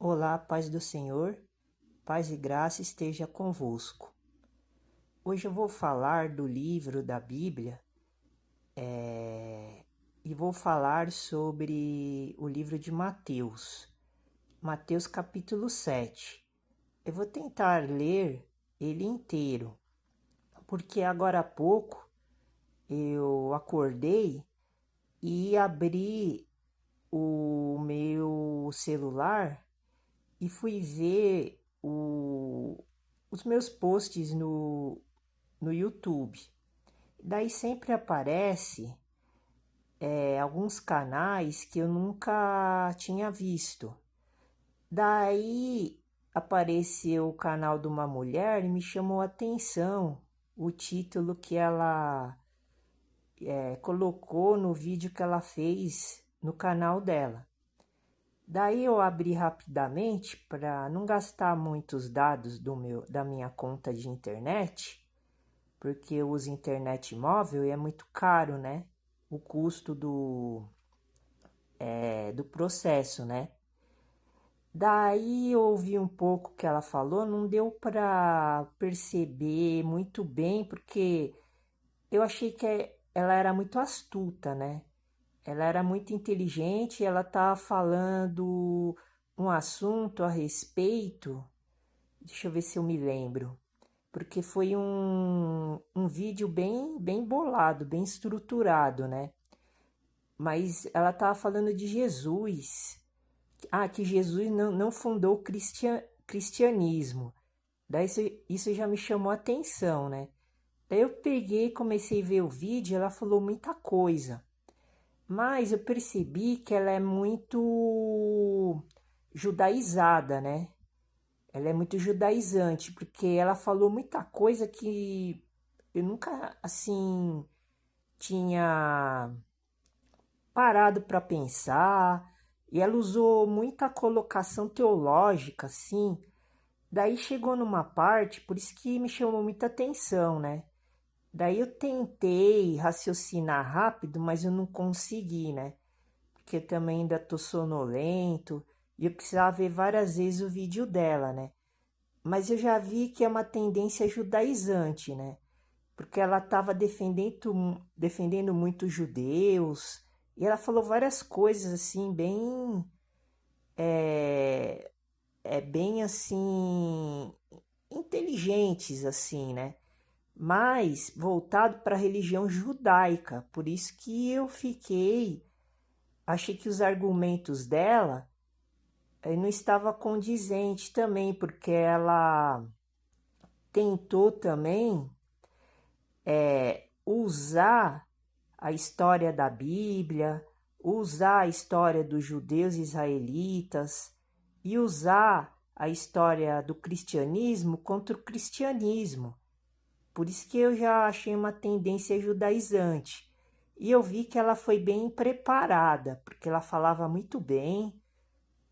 Olá, paz do Senhor, paz e graça esteja convosco. Hoje eu vou falar do livro da Bíblia e vou falar sobre o livro de Mateus, Mateus capítulo 7. Eu vou tentar ler ele inteiro, porque agora há pouco eu acordei e abri o meu celular e fui ver os meus posts no YouTube. Daí sempre aparece alguns canais que eu nunca tinha visto. Daí apareceu o canal de uma mulher e me chamou a atenção o título que ela colocou no vídeo que ela fez no canal dela. Daí eu abri rapidamente para não gastar muitos dados da minha conta de internet, porque eu uso internet móvel e é muito caro, né? O custo do processo, né? Daí eu ouvi um pouco que ela falou, não deu para perceber muito bem, porque eu achei que ela era muito astuta, né? Ela era muito inteligente, ela tá falando um assunto a respeito. Deixa eu ver se eu me lembro. Porque foi um vídeo bem bolado, bem estruturado, né? Mas ela estava falando de Jesus. Ah, que Jesus não fundou o cristianismo. Daí isso já me chamou a atenção, né? Daí eu peguei e comecei a ver o vídeo, ela falou muita coisa. Mas eu percebi que ela é muito judaizada, né? Ela é muito judaizante, porque ela falou muita coisa que eu nunca, assim, tinha parado para pensar. E ela usou muita colocação teológica, assim. Daí chegou numa parte, por isso que me chamou muita atenção, né? Daí eu tentei raciocinar rápido, mas eu não consegui, né? Porque eu também ainda tô sonolento e eu precisava ver várias vezes o vídeo dela, né? Mas eu já vi que é uma tendência judaizante, né? Porque ela estava defendendo muito os judeus e ela falou várias coisas assim, é, bem assim, inteligentes, assim, né? Mas voltado para a religião judaica. Por isso que eu achei que os argumentos dela não estava condizente também, porque ela tentou também usar a história da Bíblia, usar a história dos judeus israelitas e usar a história do cristianismo contra o cristianismo. Por isso que eu já achei uma tendência judaizante. E eu vi que ela foi bem preparada, porque ela falava muito bem,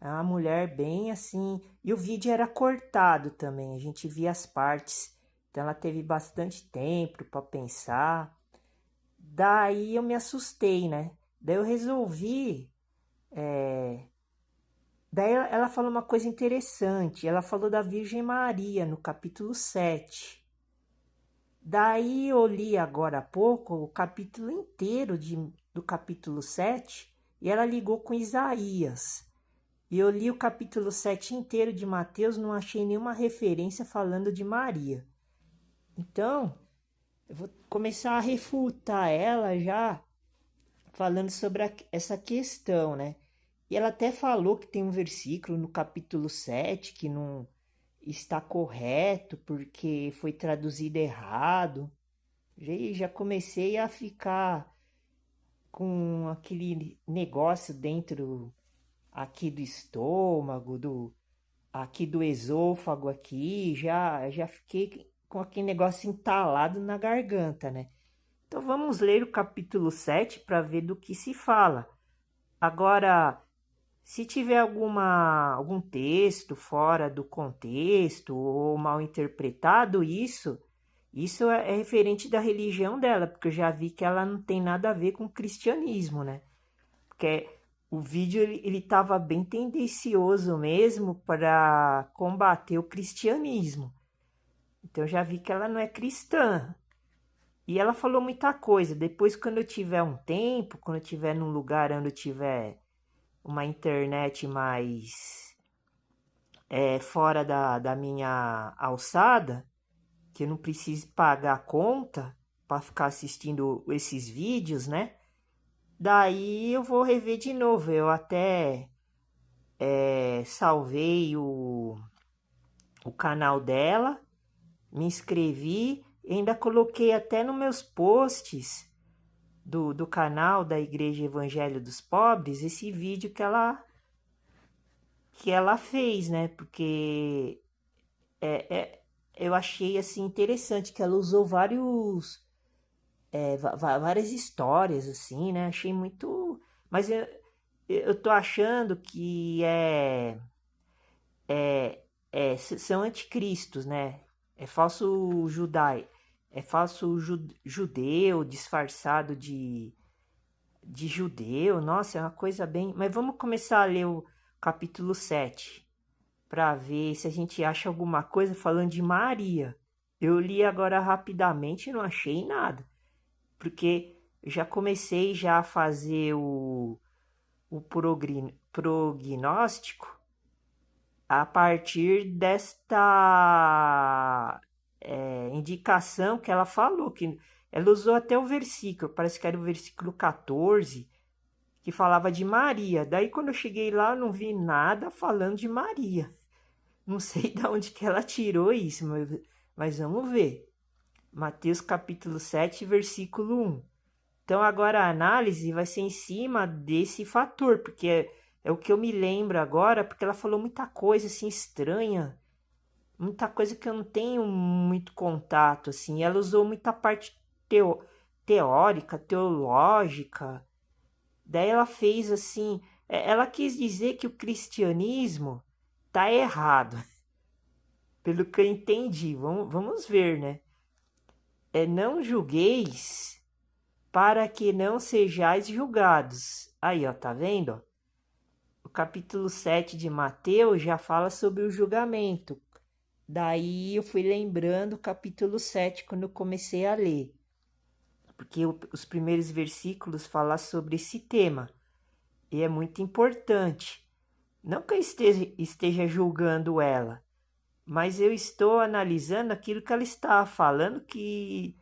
é uma mulher bem assim. E o vídeo era cortado também, a gente via as partes. Então ela teve bastante tempo para pensar. Daí eu me assustei, né? Daí eu resolvi. Daí ela falou uma coisa interessante. Ela falou da Virgem Maria no capítulo 7. Daí eu li agora há pouco o capítulo inteiro do capítulo 7 e ela ligou com Isaías. E eu li o capítulo 7 inteiro de Mateus, não achei nenhuma referência falando de Maria. Então, eu vou começar a refutar ela já falando sobre essa questão, né? E ela até falou que tem um versículo no capítulo 7 que não está correto porque foi traduzido errado. Já comecei a ficar com aquele negócio dentro aqui do estômago, aqui do esôfago aqui, já fiquei com aquele negócio entalado na garganta, né? Então vamos ler o capítulo 7 para ver do que se fala. Agora, se tiver algum texto fora do contexto ou mal interpretado, isso é referente da religião dela, porque eu já vi que ela não tem nada a ver com o cristianismo, né? Porque o vídeo ele estava bem tendencioso mesmo para combater o cristianismo. Então eu já vi que ela não é cristã. E ela falou muita coisa. Depois, quando eu tiver um tempo, quando eu tiver num lugar onde eu tiver uma internet mais fora da minha alçada, que eu não precise pagar a conta para ficar assistindo esses vídeos, né? Daí eu vou rever de novo. Eu até salvei o canal dela, me inscrevi, ainda coloquei até nos meus posts do canal da Igreja Evangelho dos Pobres esse vídeo que ela fez, né? Porque eu achei assim interessante que ela usou várias histórias assim, né? Achei muito, mas eu tô achando que são anticristos, né? É falso judai, é falso judeu disfarçado de judeu. Nossa, é uma coisa bem. Mas vamos começar a ler o capítulo 7 para ver se a gente acha alguma coisa falando de Maria. Eu li agora rapidamente e não achei nada, porque já comecei já a fazer o prognóstico a partir desta indicação que ela falou, que ela usou até o versículo, parece que era o versículo 14, que falava de Maria. Daí quando eu cheguei lá, eu não vi nada falando de Maria. Não sei de onde que ela tirou isso, mas vamos ver. Mateus capítulo 7, versículo 1. Então agora a análise vai ser em cima desse fator, porque é o que eu me lembro agora, porque ela falou muita coisa assim estranha, muita coisa que eu não tenho muito contato assim. Ela usou muita parte teórica, teológica. Daí ela fez assim, ela quis dizer que o cristianismo tá errado, pelo que eu entendi. Vamos ver, né? Não julgueis para que não sejais julgados. Aí, ó, tá vendo? O capítulo 7 de Mateus já fala sobre o julgamento. Daí eu fui lembrando o capítulo 7 quando eu comecei a ler. Porque os primeiros versículos falam sobre esse tema. E é muito importante. Não que eu esteja julgando ela, mas eu estou analisando aquilo que ela estava falando que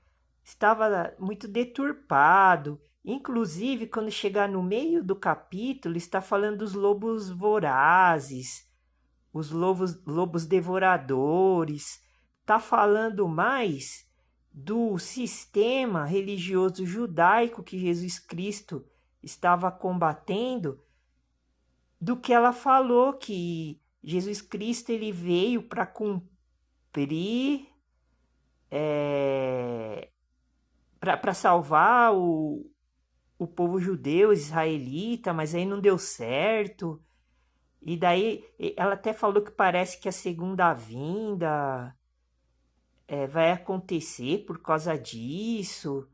estava muito deturpado. Inclusive, quando chegar no meio do capítulo, está falando dos lobos vorazes, os lobos devoradores. Está falando mais do sistema religioso judaico que Jesus Cristo estava combatendo, do que ela falou que Jesus Cristo ele veio para cumprir, para salvar o povo judeu, israelita, mas aí não deu certo. E daí ela até falou que parece que a segunda vinda vai acontecer por causa disso.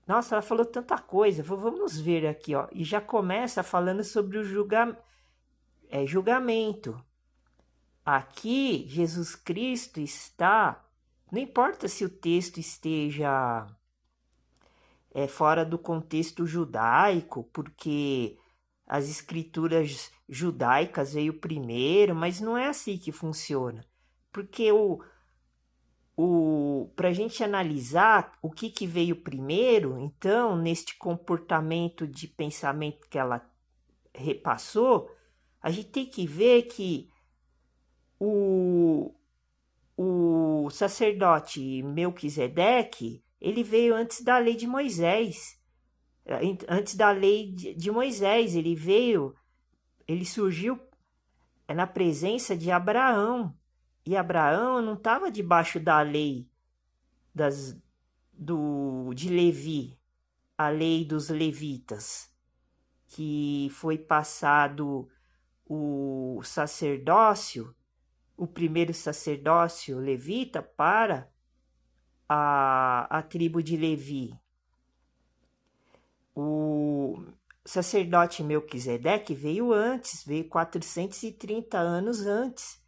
Nossa, ela falou tanta coisa. Vamos ver aqui, ó. E já começa falando sobre o julgamento. Aqui, Jesus Cristo está. Não importa se o texto esteja fora do contexto judaico, porque as escrituras judaicas veio primeiro, mas não é assim que funciona. Porque para a gente analisar o que veio primeiro, então, neste comportamento de pensamento que ela repassou, a gente tem que ver que o, o sacerdote Melquisedeque, ele veio antes da lei de Moisés. Antes da lei de Moisés, ele surgiu na presença de Abraão. E Abraão não estava debaixo da lei de Levi, a lei dos levitas, que foi passado o sacerdócio, o primeiro sacerdócio levita para a tribo de Levi. sacerdote Melquisedeque veio antes, veio 430 anos antes.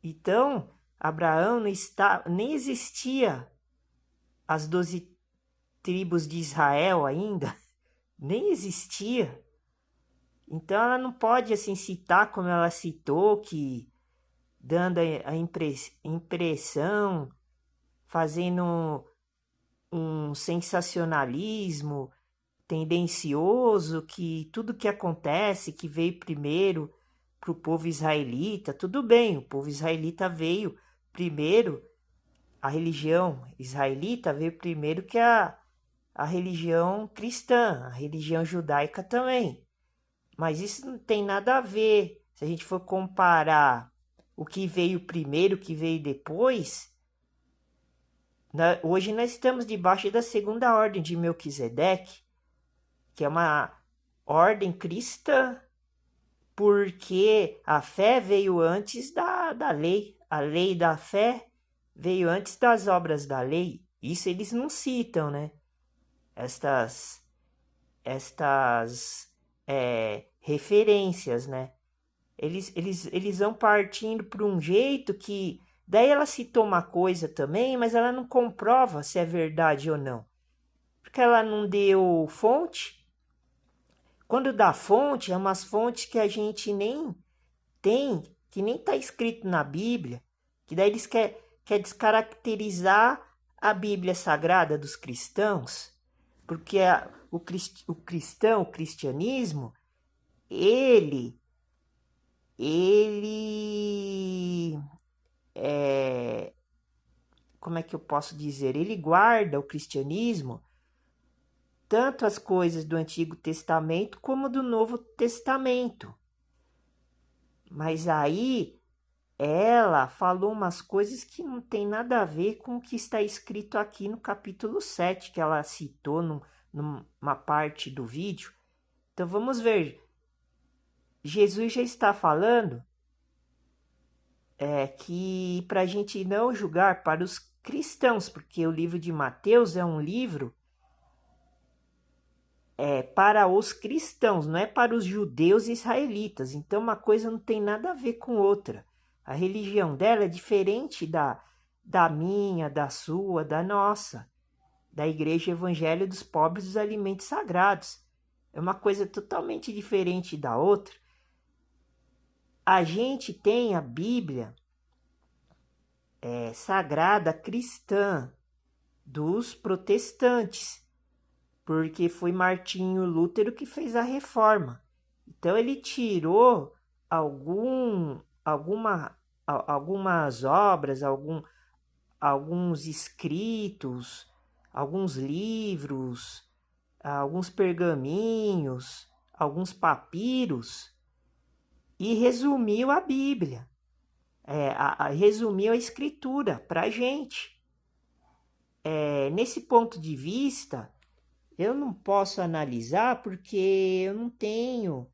Então, Abraão não está, nem existia as 12 tribos de Israel ainda, nem existia. Então ela não pode assim citar como ela citou, que dando a impressão, fazendo um sensacionalismo tendencioso, que tudo que acontece, que veio primeiro para o povo israelita, tudo bem, o povo israelita veio primeiro, a religião israelita veio primeiro que a religião cristã, a religião judaica também. Mas isso não tem nada a ver. Se a gente for comparar o que veio primeiro, o que veio depois, hoje nós estamos debaixo da segunda ordem de Melquisedeque, que é uma ordem cristã, porque a fé veio antes da lei. A lei da fé veio antes das obras da lei. Isso eles não citam, né? Estas referências, né? Eles vão partindo por um jeito que... Daí ela citou uma coisa também, mas ela não comprova se é verdade ou não. Porque ela não deu fonte. Quando dá fonte, é umas fontes que a gente nem tem, que nem está escrito na Bíblia, que daí eles quer descaracterizar a Bíblia Sagrada dos cristãos, porque o cristão, o cristianismo, ele como é que eu posso dizer? Ele guarda o cristianismo tanto as coisas do Antigo Testamento como do Novo Testamento. Mas aí ela falou umas coisas que não tem nada a ver com o que está escrito aqui no capítulo 7, que ela citou numa parte do vídeo. Então vamos ver. Jesus já está falando que para a gente não julgar para os cristãos, porque o livro de Mateus é um livro para os cristãos, não é para os judeus e israelitas. Então uma coisa não tem nada a ver com outra. A religião dela é diferente da minha, da sua, da nossa, da Igreja Evangelho dos Pobres dos Alimentos Sagrados. É uma coisa totalmente diferente da outra. A gente tem a Bíblia sagrada cristã dos protestantes, porque foi Martinho Lutero que fez a reforma. Então ele tirou algumas obras, alguns escritos, alguns livros, alguns pergaminhos, alguns papiros, e resumiu a Bíblia, resumiu a Escritura para a gente. Nesse ponto de vista, eu não posso analisar porque eu não tenho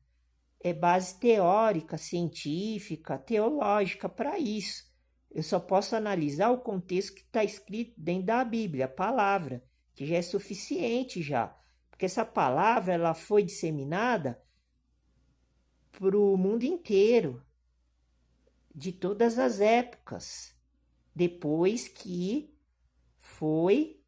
base teórica, científica, teológica para isso. Eu só posso analisar o contexto que está escrito dentro da Bíblia, a palavra, que já é suficiente já. Porque essa palavra ela foi disseminada para o mundo inteiro, de todas as épocas, depois que foi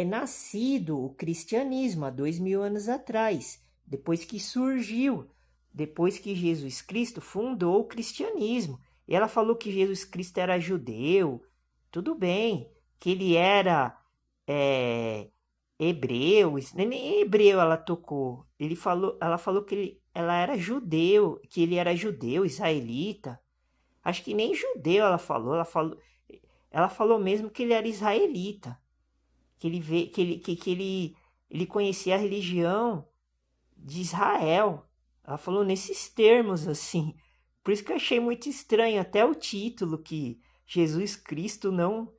nascido o cristianismo há 2000 anos atrás, depois que surgiu, depois que Jesus Cristo fundou o cristianismo. E ela falou que Jesus Cristo era judeu, tudo bem, que ele era hebreu, nem hebreu ela tocou. Ela falou que ela era judeu, que ele era judeu, israelita. Acho que nem judeu ela falou mesmo que ele era israelita, que ele conhecia a religião de Israel. Ela falou nesses termos assim. Por isso que eu achei muito estranho até o título, que Jesus Cristo não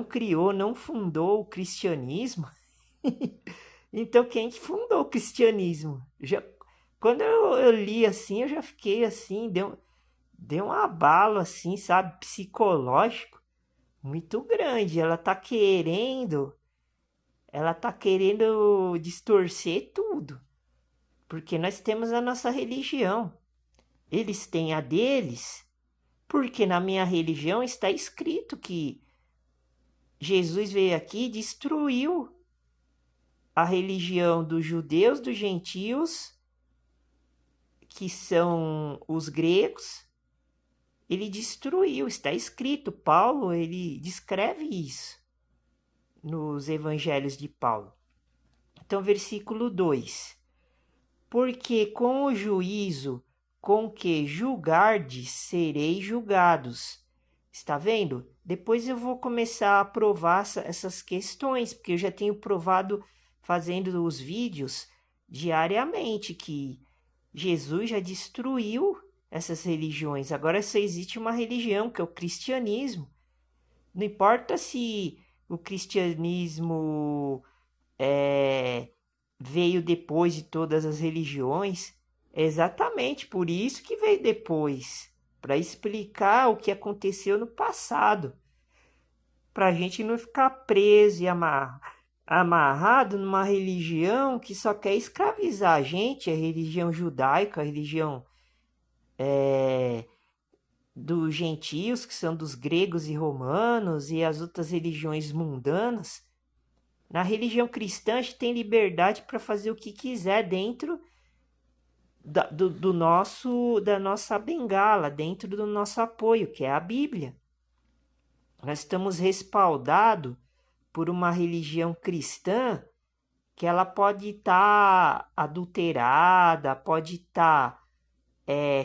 criou, não fundou o cristianismo. Então quem que fundou o cristianismo? Quando eu li assim, eu já fiquei assim, deu um abalo assim, sabe, psicológico, muito grande. Ela tá querendo distorcer tudo, porque nós temos a nossa religião. Eles têm a deles, porque na minha religião está escrito que Jesus veio aqui e destruiu a religião dos judeus, dos gentios, que são os gregos. Ele destruiu, está escrito. Paulo, ele descreve isso nos evangelhos de Paulo. Então, versículo 2. Porque com o juízo com que julgardes, sereis julgados. Está vendo? Depois eu vou começar a provar essas questões, porque eu já tenho provado fazendo os vídeos diariamente que Jesus já destruiu essas religiões. Agora só existe uma religião, que é o cristianismo. Não importa se o cristianismo veio depois de todas as religiões, é exatamente por isso que veio depois, para explicar o que aconteceu no passado, para a gente não ficar preso e amarrado numa religião que só quer escravizar a gente, a religião judaica, a religião dos gentios, que são dos gregos e romanos, e as outras religiões mundanas. Na religião cristã, a gente tem liberdade para fazer o que quiser dentro da nossa bengala, dentro do nosso apoio, que é a Bíblia. Nós estamos respaldados por uma religião cristã que ela pode estar adulterada, pode estar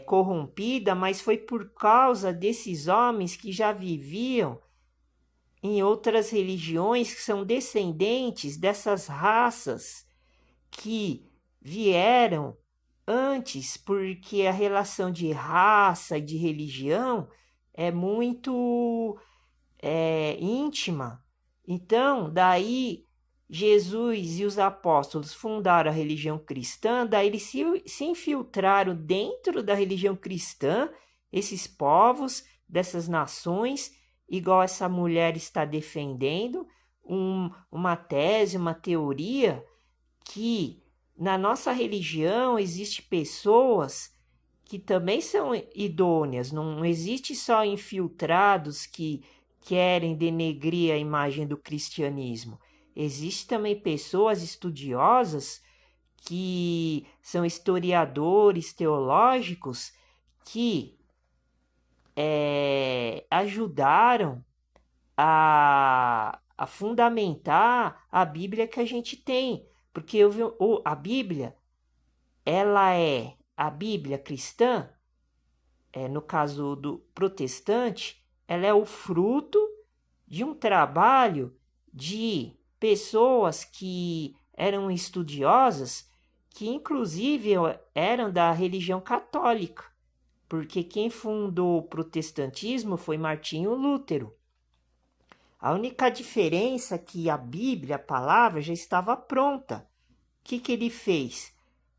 corrompida, mas foi por causa desses homens que já viviam em outras religiões, que são descendentes dessas raças que vieram antes, porque a relação de raça e de religião é muito íntima. Então, daí Jesus e os apóstolos fundaram a religião cristã, daí eles se infiltraram dentro da religião cristã, esses povos dessas nações, igual essa mulher está defendendo, uma tese, uma teoria, que na nossa religião existe pessoas que também são idôneas, não existe só infiltrados que querem denegrir a imagem do cristianismo. Existem também pessoas estudiosas que são historiadores teológicos que ajudaram a fundamentar a Bíblia que a gente tem. Porque a Bíblia, ela é a Bíblia cristã, no caso do protestante, ela é o fruto de um trabalho de pessoas que eram estudiosas, que inclusive eram da religião católica, porque quem fundou o protestantismo foi Martinho Lutero. A única diferença é que a Bíblia, a palavra, já estava pronta. O que ele fez?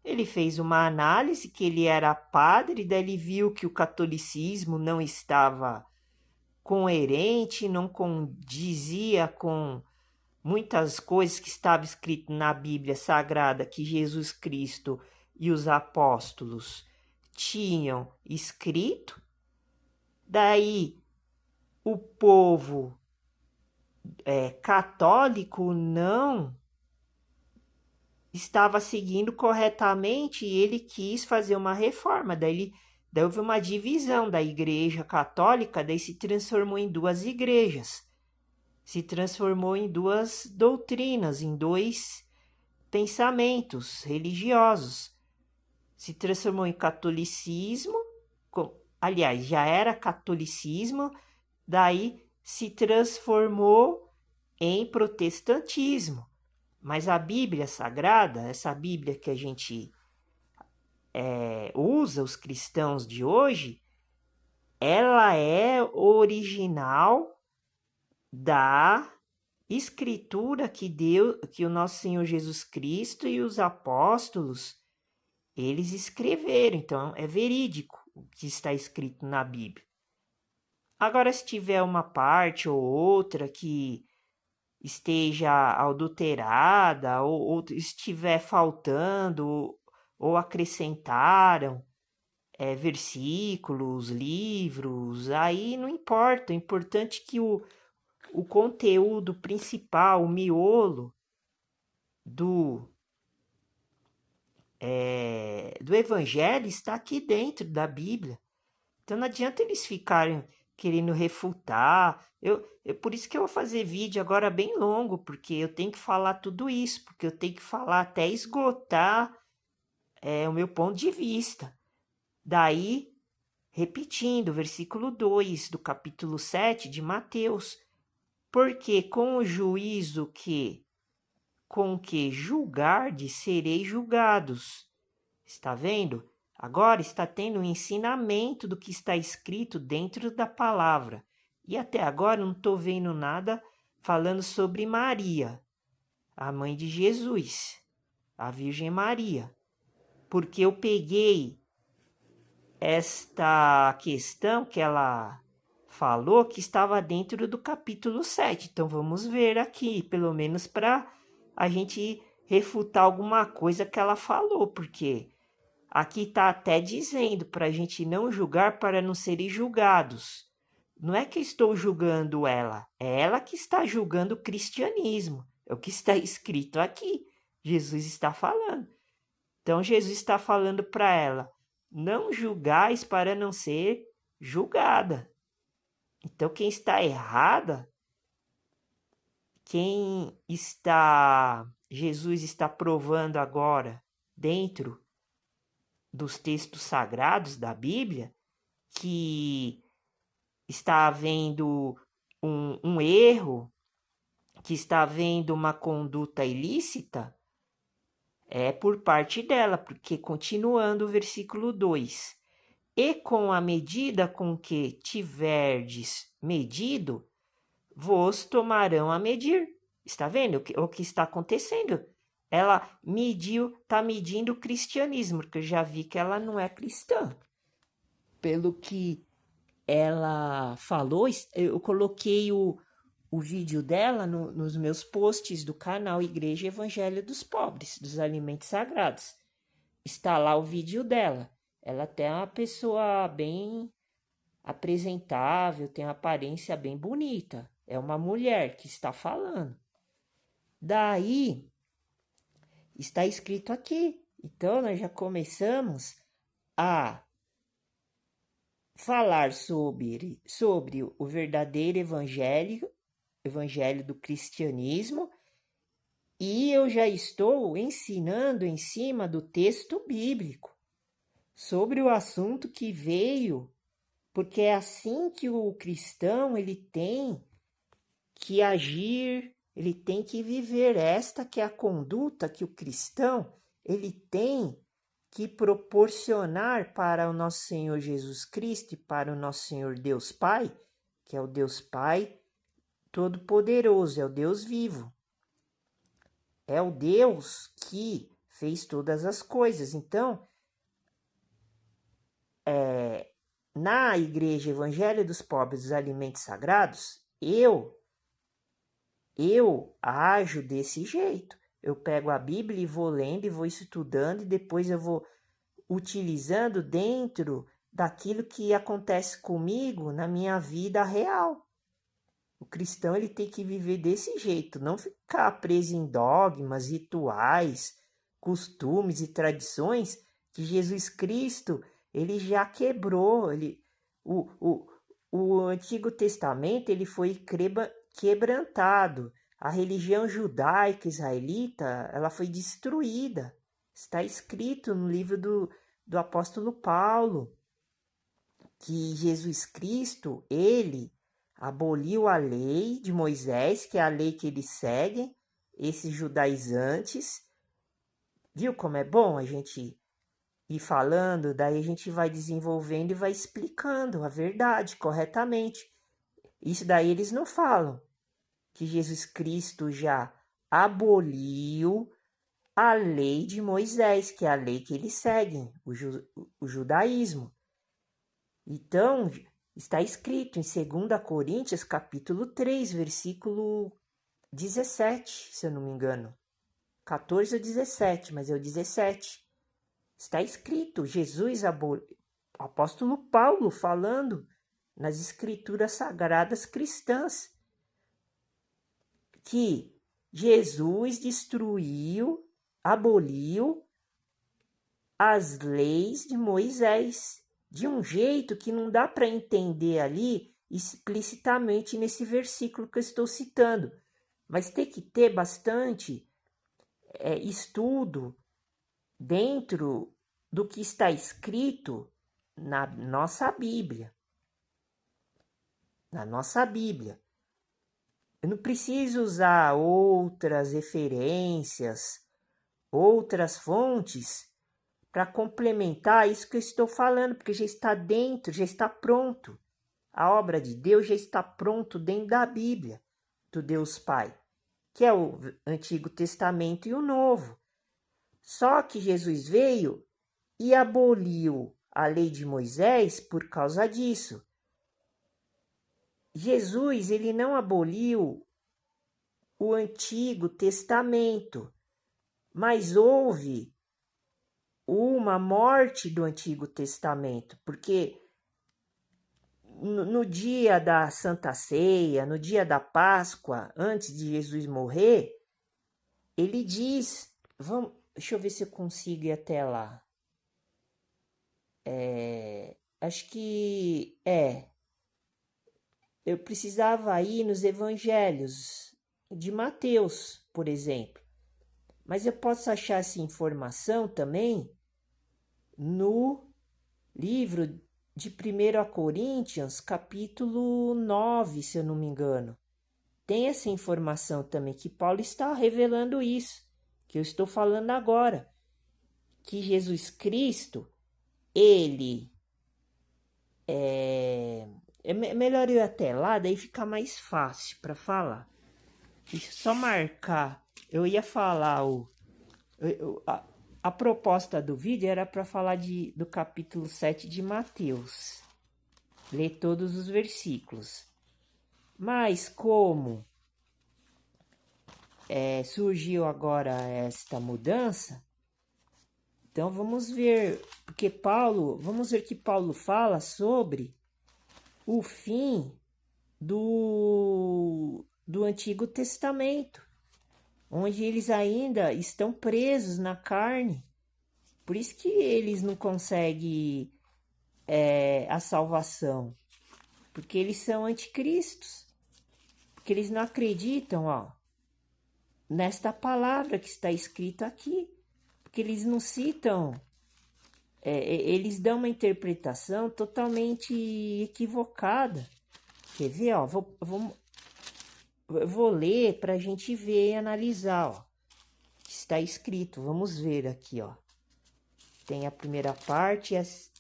Ele fez uma análise, que ele era padre, daí ele viu que o catolicismo não estava coerente, não condizia com muitas coisas que estavam escritas na Bíblia Sagrada, que Jesus Cristo e os apóstolos tinham escrito. Daí o povo católico não estava seguindo corretamente e ele quis fazer uma reforma. Daí houve uma divisão da Igreja Católica, daí se transformou em duas igrejas. Se transformou em duas doutrinas, em dois pensamentos religiosos. Se transformou em catolicismo, aliás, já era catolicismo, daí se transformou em protestantismo. Mas a Bíblia Sagrada, essa Bíblia que a gente usa, os cristãos de hoje, ela é original da escritura que o nosso Senhor Jesus Cristo e os apóstolos, eles escreveram. Então, é verídico o que está escrito na Bíblia. Agora, se tiver uma parte ou outra que esteja adulterada ou estiver faltando ou acrescentaram versículos, livros, aí não importa. O importante é que o conteúdo principal, o miolo do, do evangelho está aqui dentro da Bíblia. Então não adianta eles ficarem querendo refutar. Por isso que eu vou fazer vídeo agora bem longo, porque eu tenho que falar tudo isso, porque eu tenho que falar até esgotar o meu ponto de vista. Daí, repetindo, versículo 2 do capítulo 7 de Mateus. Porque com o juízo com que julgardes, sereis julgados. Está vendo? Agora está tendo um ensinamento do que está escrito dentro da palavra. E até agora não estou vendo nada falando sobre Maria, a mãe de Jesus, a Virgem Maria. Porque eu peguei esta questão que ela falou que estava dentro do capítulo 7. Então vamos ver aqui, pelo menos para a gente refutar alguma coisa que ela falou, porque aqui está até dizendo para a gente não julgar para não serem julgados. Não é que estou julgando ela, é ela que está julgando o cristianismo. É o que está escrito aqui. Jesus está falando. Então Jesus está falando para ela: não julgais para não ser julgada. Então quem está errada, Jesus está provando agora dentro dos textos sagrados da Bíblia que está havendo um erro, que está havendo uma conduta ilícita, é por parte dela, porque continuando o versículo 2, e com a medida com que tiverdes medido, vos tomarão a medir. Está vendo o que está acontecendo? Ela está medindo o cristianismo, porque eu já vi que ela não é cristã. Pelo que ela falou, eu coloquei o vídeo dela nos meus posts do canal Igreja Evangelho dos Pobres, dos Alimentos Sagrados. Está lá o vídeo dela. Ela até é uma pessoa bem apresentável, tem uma aparência bem bonita. É uma mulher que está falando. Daí, está escrito aqui. Então, nós já começamos a falar sobre o verdadeiro evangelho do cristianismo, e eu já estou ensinando em cima do texto bíblico sobre o assunto que veio, porque é assim que o cristão ele tem que agir, ele tem que viver. Esta que é a conduta que o cristão ele tem que proporcionar para o nosso Senhor Jesus Cristo e para o nosso Senhor Deus Pai, que é o Deus Pai Todo-Poderoso, é o Deus vivo. É o Deus que fez todas as coisas. Então, na Igreja Evangelho dos Pobres dos Alimentos Sagrados, eu ajo desse jeito. Eu pego a Bíblia e vou lendo e vou estudando e depois eu vou utilizando dentro daquilo que acontece comigo na minha vida real. O cristão ele tem que viver desse jeito, não ficar preso em dogmas, rituais, costumes e tradições que Jesus Cristo ele já quebrou. O Antigo Testamento ele foi quebrantado. A religião judaica israelita ela foi destruída. Está escrito no livro do apóstolo Paulo que Jesus Cristo, ele aboliu a lei de Moisés, que é a lei que eles seguem, esses judaizantes. Viu como é bom a gente ir falando? Daí a gente vai desenvolvendo e vai explicando a verdade corretamente. Isso daí eles não falam, que Jesus Cristo já aboliu a lei de Moisés, que é a lei que eles seguem, o judaísmo. Então, Está escrito em 2 Coríntios, capítulo 3, versículo 17, se eu não me engano. 14 ou 17, mas é o 17. Está escrito, apóstolo Paulo falando nas escrituras sagradas cristãs, que Jesus aboliu as leis de Moisés, de um jeito que não dá para entender ali explicitamente nesse versículo que eu estou citando, mas tem que ter bastante estudo dentro do que está escrito na nossa Bíblia. Na nossa Bíblia. Eu não preciso usar outras referências, outras fontes para complementar isso que eu estou falando, porque já está dentro, já está pronto. A obra de Deus já está pronto dentro da Bíblia, do Deus Pai, que é o Antigo Testamento e o Novo. Só que Jesus veio e aboliu a lei de Moisés por causa disso. Jesus, ele não aboliu o Antigo Testamento, mas houve uma morte do Antigo Testamento, porque no dia da Santa Ceia, no dia da Páscoa, antes de Jesus morrer, ele diz, deixa eu ver se eu consigo ir até lá. Acho que eu precisava ir nos evangelhos de Mateus, por exemplo. Mas eu posso achar essa informação também no livro de 1 Coríntios, capítulo 9, se eu não me engano. Tem essa informação também, que Paulo está revelando isso, que eu estou falando agora. Que Jesus Cristo, ele é melhor ir até lá, daí fica mais fácil para falar. Deixa eu só marcar. Eu ia falar a proposta do vídeo era para falar do capítulo 7 de Mateus. Ler todos os versículos. Mas como surgiu agora esta mudança, então vamos ver, vamos ver que Paulo fala sobre o fim do Antigo Testamento, onde eles ainda estão presos na carne. Por isso que eles não conseguem a salvação, porque eles são anticristos, porque eles não acreditam nesta palavra que está escrita aqui, porque eles não citam, eles dão uma interpretação totalmente equivocada. Quer ver? Eu vou ler para a gente ver e analisar. Está escrito, vamos ver aqui. Tem a primeira parte, acho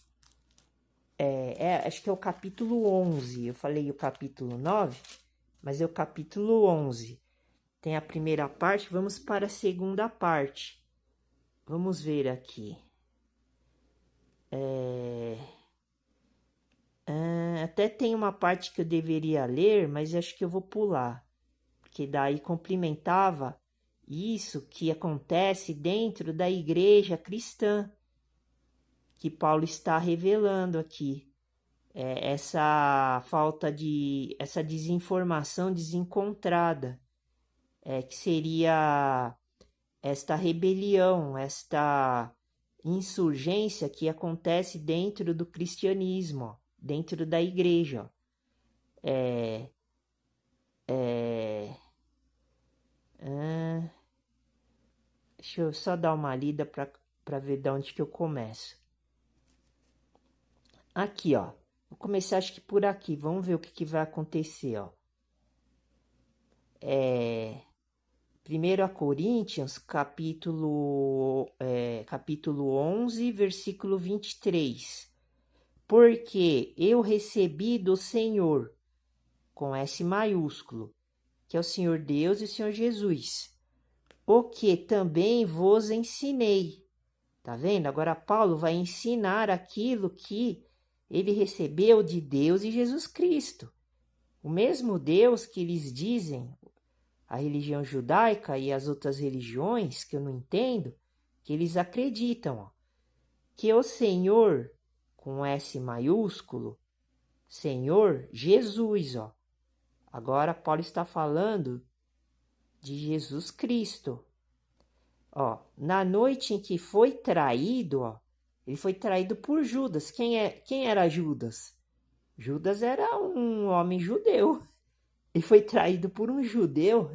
que é o capítulo 11. Eu falei o capítulo 9, mas é o capítulo 11. Tem a primeira parte, vamos para a segunda parte. Vamos ver aqui. Até tem uma parte que eu deveria ler, mas acho que eu vou pular. Porque daí complementava isso que acontece dentro da igreja cristã, que Paulo está revelando aqui. Essa falta essa desinformação desencontrada, que seria esta rebelião, esta insurgência que acontece dentro do cristianismo, dentro da igreja. Deixa eu só dar uma lida para ver de onde que eu começo. Aqui, vou começar acho que por aqui, vamos ver o que vai acontecer, 1 Coríntios, capítulo 11, versículo 23. Porque eu recebi do Senhor, com S maiúsculo, que é o Senhor Deus e o Senhor Jesus, o que também vos ensinei. Tá vendo? Agora Paulo vai ensinar aquilo que ele recebeu de Deus e Jesus Cristo. O mesmo Deus que eles dizem, a religião judaica e as outras religiões, que eu não entendo, que eles acreditam, ó, que o Senhor, com S maiúsculo, Senhor Jesus, ó. Agora Paulo está falando de Jesus Cristo. Ó, na noite em que foi traído, ó, ele foi traído por Judas. Quem era Judas? Judas era um homem judeu. Ele foi traído por um judeu.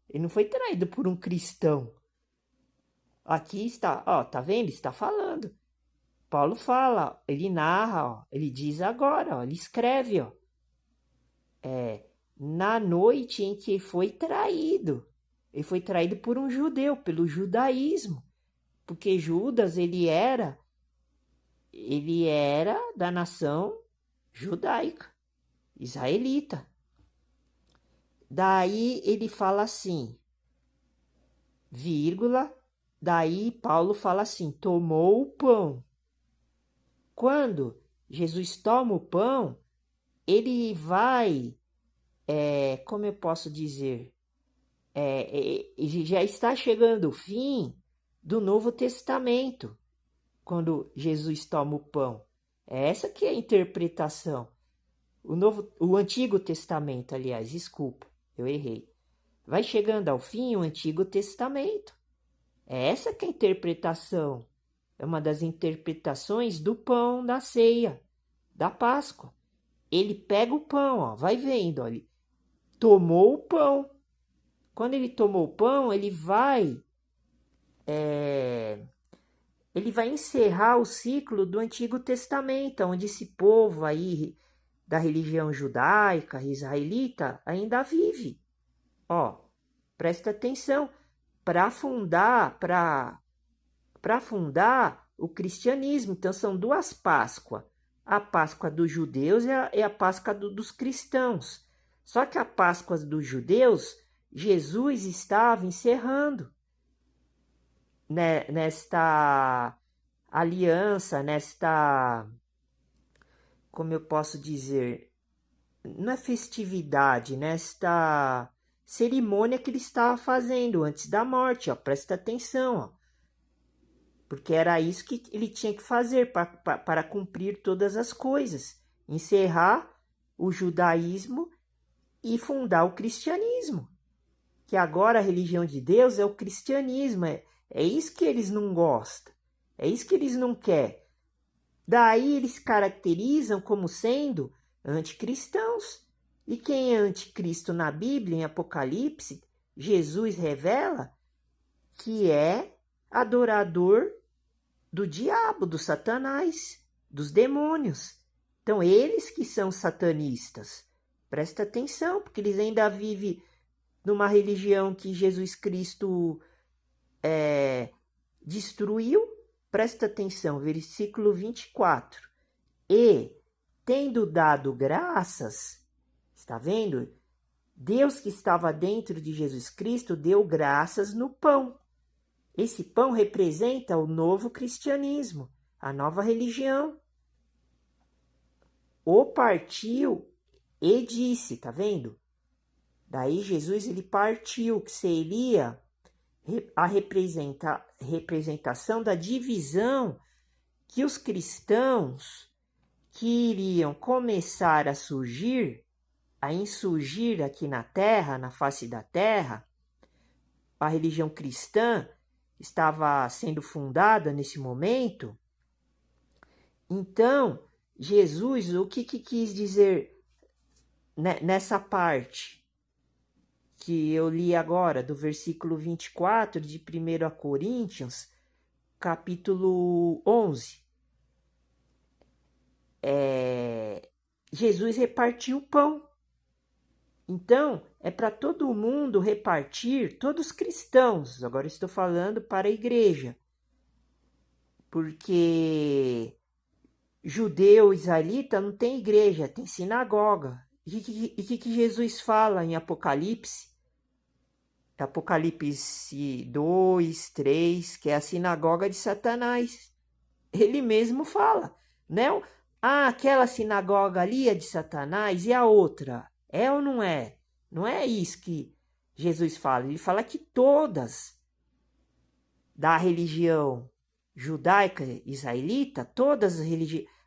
Ele não foi traído por um cristão. Aqui está, ó, tá vendo? Está falando. Paulo fala, ele narra, ó, ele diz agora, ó, ele escreve, ó, na noite em que foi traído. Ele foi traído por um judeu, pelo judaísmo, porque Judas ele era da nação judaica, israelita. Daí ele fala assim, vírgula, daí Paulo fala assim, tomou o pão. Quando Jesus toma o pão, ele vai, como eu posso dizer, já está chegando o fim do Novo Testamento, quando Jesus toma o pão. É essa que é a interpretação. O Antigo Testamento, aliás, desculpa, eu errei. Vai chegando ao fim o Antigo Testamento. É essa que é a interpretação. É uma das interpretações do pão da ceia, da Páscoa. Ele pega o pão, ó, vai vendo, ó, ele tomou o pão. Quando ele tomou o pão, ele vai encerrar o ciclo do Antigo Testamento, onde esse povo aí da religião judaica, israelita, ainda vive. Ó, presta atenção, para fundar o cristianismo. Então são duas Páscoas. A Páscoa dos judeus e a Páscoa dos cristãos. Só que a Páscoa dos judeus, Jesus estava encerrando, né, nesta aliança, como eu posso dizer, na festividade, nesta cerimônia que ele estava fazendo antes da morte, ó, presta atenção, ó, porque era isso que ele tinha que fazer para cumprir todas as coisas, encerrar o judaísmo e fundar o cristianismo, que agora a religião de Deus é o cristianismo, é isso que eles não gostam, é isso que eles não querem. Daí eles se caracterizam como sendo anticristãos. E quem é anticristo na Bíblia, em Apocalipse, Jesus revela que é adorador do diabo, do Satanás, dos demônios. Então, eles que são satanistas. Presta atenção, porque eles ainda vivem numa religião que Jesus Cristo destruiu. Presta atenção, versículo 24. E, tendo dado graças, está vendo? Deus que estava dentro de Jesus Cristo deu graças no pão. Esse pão representa o novo cristianismo, a nova religião. O partiu e disse, tá vendo? Daí Jesus ele partiu, que seria a representação da divisão que os cristãos que iriam começar a surgir, a insurgir aqui na terra, na face da terra, a religião cristã estava sendo fundada nesse momento. Então, Jesus, o que quis dizer nessa parte que eu li agora, do versículo 24 de 1 Coríntios, capítulo 11. Jesus repartiu o pão. Então, é para todo mundo repartir, todos os cristãos, agora estou falando para a igreja, porque judeu, israelita não tem igreja, tem sinagoga. E o que Jesus fala em Apocalipse? Apocalipse 2, 3, que é a sinagoga de Satanás. Ele mesmo fala, né? Ah, aquela sinagoga ali é de Satanás e a outra? É ou não é? Não é isso que Jesus fala. Ele fala que todas da religião judaica israelita, todas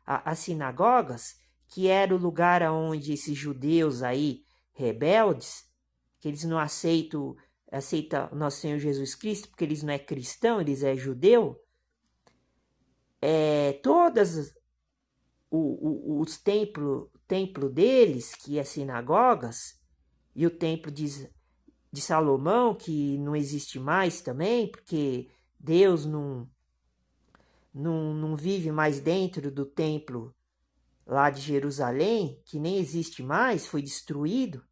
as sinagogas, que era o lugar onde esses judeus aí, rebeldes, que eles não aceitam nosso Senhor Jesus Cristo, porque eles não é cristão, eles é judeu, todas os templo deles, que é sinagogas, e o templo de Salomão, que não existe mais também, porque Deus não vive mais dentro do templo lá de Jerusalém, que nem existe mais, foi destruído,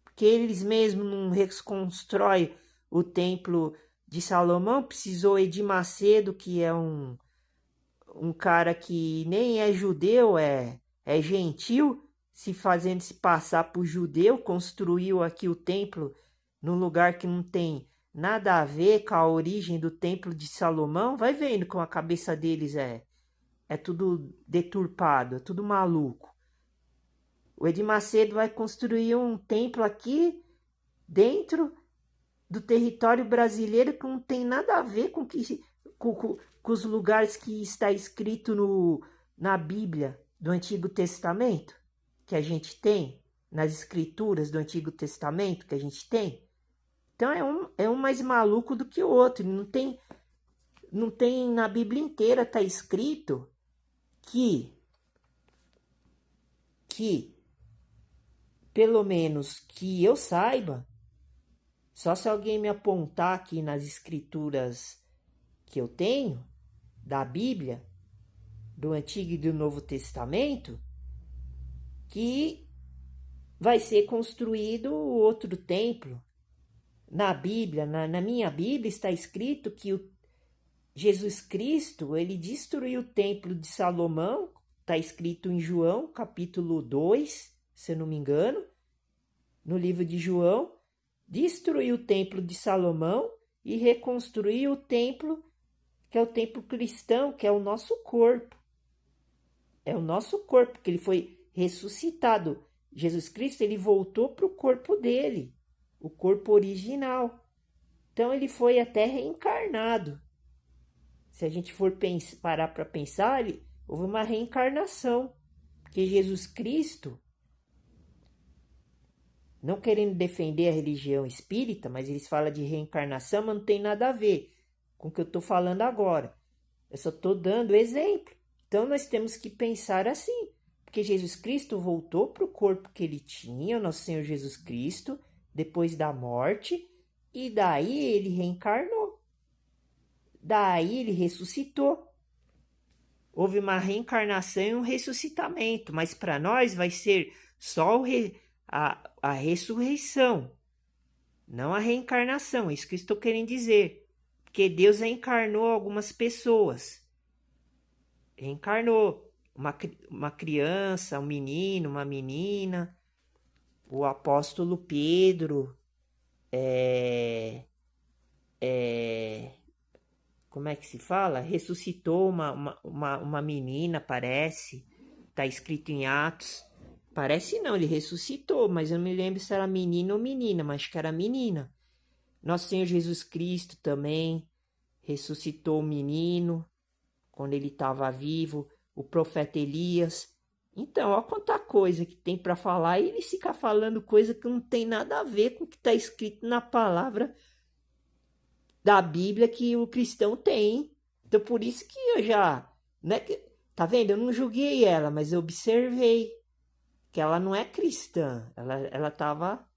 porque eles mesmos não reconstrói o templo de Salomão, precisou Edir Macedo, que é um cara que nem é judeu, é gentil, se fazendo se passar por judeu, construiu aqui o templo num lugar que não tem nada a ver com a origem do templo de Salomão. Vai vendo como a cabeça deles é tudo deturpado, é tudo maluco. O Edir Macedo vai construir um templo aqui dentro do território brasileiro que não tem nada a ver com os lugares que está escrito na Bíblia do Antigo Testamento, que a gente tem, nas escrituras do Antigo Testamento que a gente tem. Então é um mais maluco do que o outro. Não tem na Bíblia inteira está escrito que pelo menos que eu saiba, só se alguém me apontar aqui nas escrituras que eu tenho, da Bíblia, do Antigo e do Novo Testamento, que vai ser construído outro templo. Na Bíblia, na minha Bíblia, está escrito que Jesus Cristo, ele destruiu o templo de Salomão, está escrito em João, capítulo 2, se eu não me engano, no livro de João, destruiu o templo de Salomão e reconstruiu o templo, que é o templo cristão, que é o nosso corpo. É o nosso corpo, que ele foi ressuscitado. Jesus Cristo, ele voltou para o corpo dele, o corpo original. Então, ele foi até reencarnado. Se a gente for parar para pensar, houve uma reencarnação. Porque Jesus Cristo, não querendo defender a religião espírita, mas eles falam de reencarnação, mas não tem nada a ver com o que eu estou falando agora. Eu só estou dando exemplo. Então, nós temos que pensar assim. Porque Jesus Cristo voltou para o corpo que ele tinha, o nosso Senhor Jesus Cristo, depois da morte, e daí ele reencarnou. Daí ele ressuscitou. Houve uma reencarnação e um ressuscitamento, mas para nós vai ser só a ressurreição, não a reencarnação. Isso que eu estou querendo dizer. Porque Deus reencarnou algumas pessoas. Reencarnou uma criança, um menino, uma menina. O apóstolo Pedro, como é que se fala? Ressuscitou uma menina, parece. Está escrito em Atos. Parece não, ele ressuscitou, mas eu não me lembro se era menino ou menina, mas acho que era menina. Nosso Senhor Jesus Cristo também ressuscitou o menino quando ele estava vivo. O profeta Elias. Então, olha quanta coisa que tem para falar e ele fica falando coisa que não tem nada a ver com o que está escrito na palavra da Bíblia que o cristão tem. Então, por isso que eu já... Né, tá vendo? Eu não julguei ela, mas eu observei que ela não é cristã. Ela estava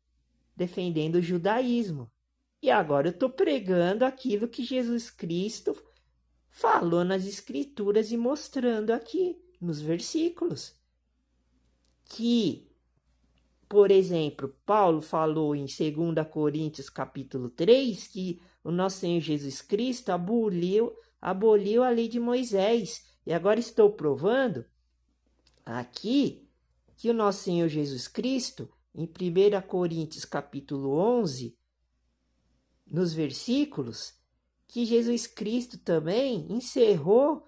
defendendo o judaísmo. E agora eu estou pregando aquilo que Jesus Cristo falou nas escrituras e mostrando aqui nos versículos. Que, por exemplo, Paulo falou em 2 Coríntios capítulo 3 que o nosso Senhor Jesus Cristo aboliu a lei de Moisés. E agora estou provando aqui que o nosso Senhor Jesus Cristo, em 1 Coríntios capítulo 11, nos versículos, que Jesus Cristo também encerrou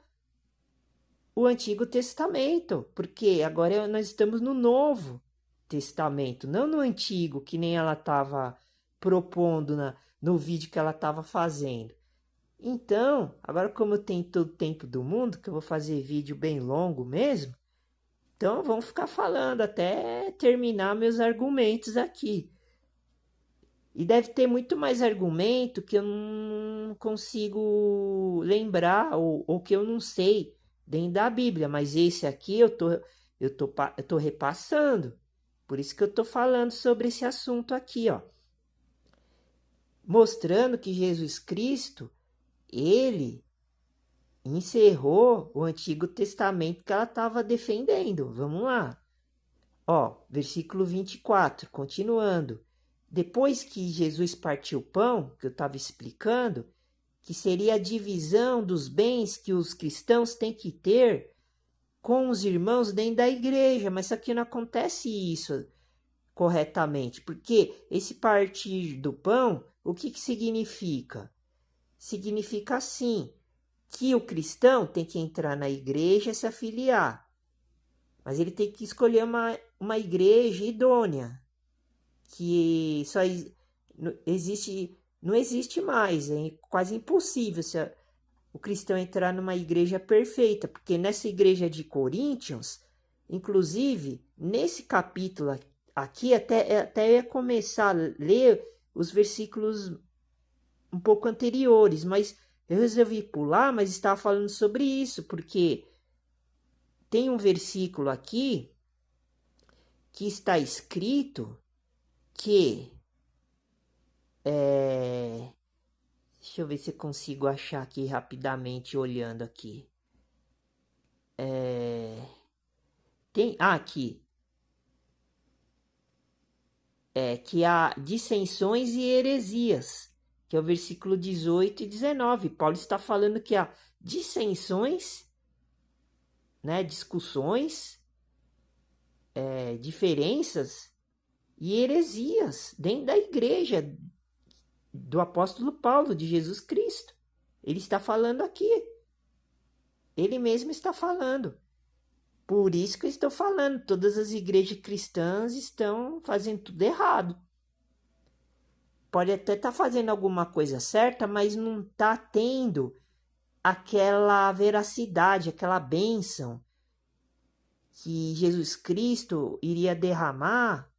o Antigo Testamento, porque agora nós estamos no Novo Testamento, não no Antigo, que nem ela estava propondo no vídeo que ela estava fazendo. Então, agora como eu tenho todo o tempo do mundo, que eu vou fazer vídeo bem longo mesmo, então vamos ficar falando até terminar meus argumentos aqui. E deve ter muito mais argumento que eu não consigo lembrar ou que eu não sei dentro da Bíblia, mas esse aqui eu tô repassando. Por isso que eu tô falando sobre esse assunto aqui, ó. Mostrando que Jesus Cristo, ele encerrou o Antigo Testamento que ela estava defendendo. Vamos lá. Ó, versículo 24, continuando. Depois que Jesus partiu o pão, que eu estava explicando, que seria a divisão dos bens que os cristãos têm que ter com os irmãos dentro da igreja, mas aqui não acontece isso corretamente, porque esse partir do pão, o que significa? Significa assim, que o cristão tem que entrar na igreja e se afiliar, mas ele tem que escolher uma igreja idônea, que só existe, não existe mais, é quase impossível o cristão entrar numa igreja perfeita, porque nessa igreja de Coríntios, inclusive, nesse capítulo aqui, até ia começar a ler os versículos um pouco anteriores, mas eu resolvi pular, mas estava falando sobre isso, porque tem um versículo aqui que está escrito que deixa eu ver se eu consigo achar aqui rapidamente olhando aqui. Aqui. Que há dissensões e heresias, que é o versículo 18 e 19. Paulo está falando que há dissensões, né, discussões, diferenças e heresias dentro da igreja do apóstolo Paulo, de Jesus Cristo. Ele está falando aqui. Ele mesmo está falando. Por isso que eu estou falando, todas as igrejas cristãs estão fazendo tudo errado. Pode até estar fazendo alguma coisa certa, mas não está tendo aquela veracidade, aquela bênção que Jesus Cristo iria derramar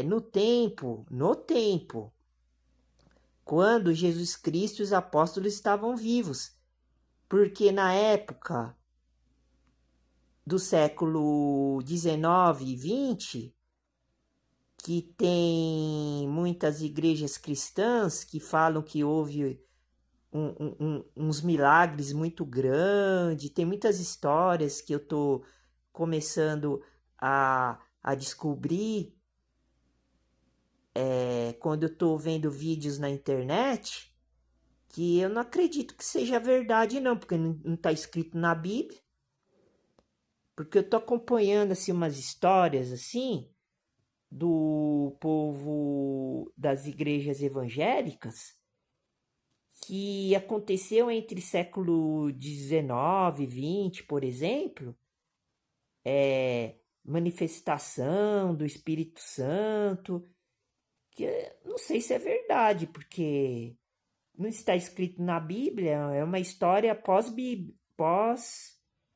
no tempo, quando Jesus Cristo e os apóstolos estavam vivos. Porque na época do século 19 e 20, que tem muitas igrejas cristãs que falam que houve uns milagres muito grandes, tem muitas histórias que eu estou começando a descobrir quando eu estou vendo vídeos na internet, que eu não acredito que seja verdade não, porque não está escrito na Bíblia, porque eu estou acompanhando assim, umas histórias assim, do povo das igrejas evangélicas, que aconteceu entre século 19 e 20, por exemplo, manifestação do Espírito Santo, que não sei se é verdade, porque não está escrito na Bíblia, é uma história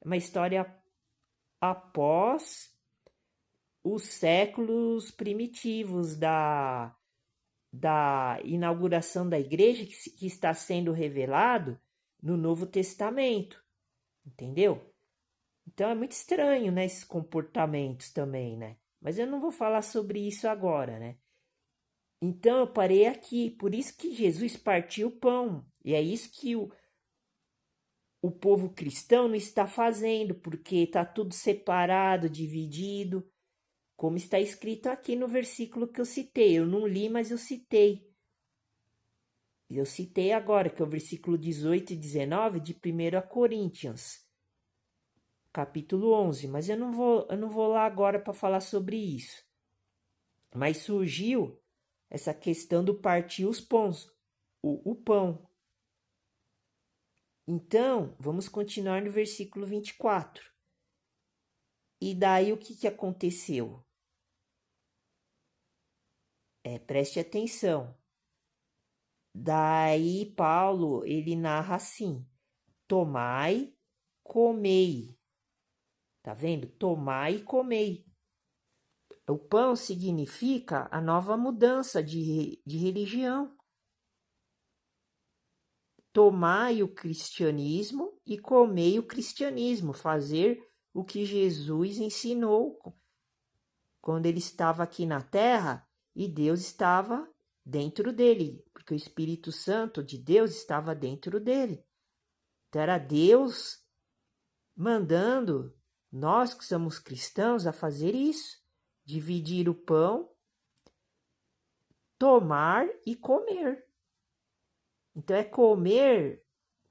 uma história após os séculos primitivos da inauguração da igreja que está sendo revelado no Novo Testamento, entendeu? Então é muito estranho, né, esses comportamentos também, né? Mas eu não vou falar sobre isso agora, né? Então eu parei aqui, por isso que Jesus partiu o pão. E é isso que o povo cristão não está fazendo, porque está tudo separado, dividido, como está escrito aqui no versículo que eu citei. Eu não li, mas eu citei. Eu citei agora, que é o versículo 18 e 19 de 1 Coríntios, capítulo 11. Mas eu não vou lá agora para falar sobre isso. Mas surgiu essa questão do partir os pães, o pão. Então, vamos continuar no versículo 24. E daí o que aconteceu? Preste atenção. Daí Paulo, ele narra assim: tomai, comei. Tá vendo? Tomai e comei. O pão significa a nova mudança de religião. Tomai o cristianismo e comei o cristianismo, fazer o que Jesus ensinou quando ele estava aqui na terra e Deus estava dentro dele, porque o Espírito Santo de Deus estava dentro dele. Então era Deus mandando nós que somos cristãos a fazer isso, dividir o pão, tomar e comer. Então é comer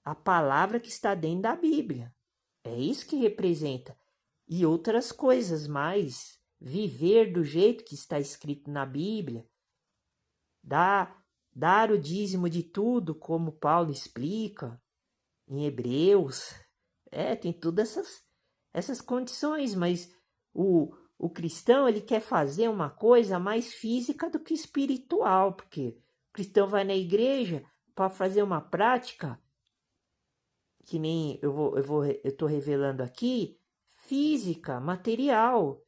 a palavra que está dentro da Bíblia. É isso que representa. E outras coisas mais. Viver do jeito que está escrito na Bíblia. Dar o dízimo de tudo, como Paulo explica em Hebreus. Tem todas essas condições, mas o cristão ele quer fazer uma coisa mais física do que espiritual, porque o cristão vai na igreja para fazer uma prática que nem eu estou revelando aqui, física, material.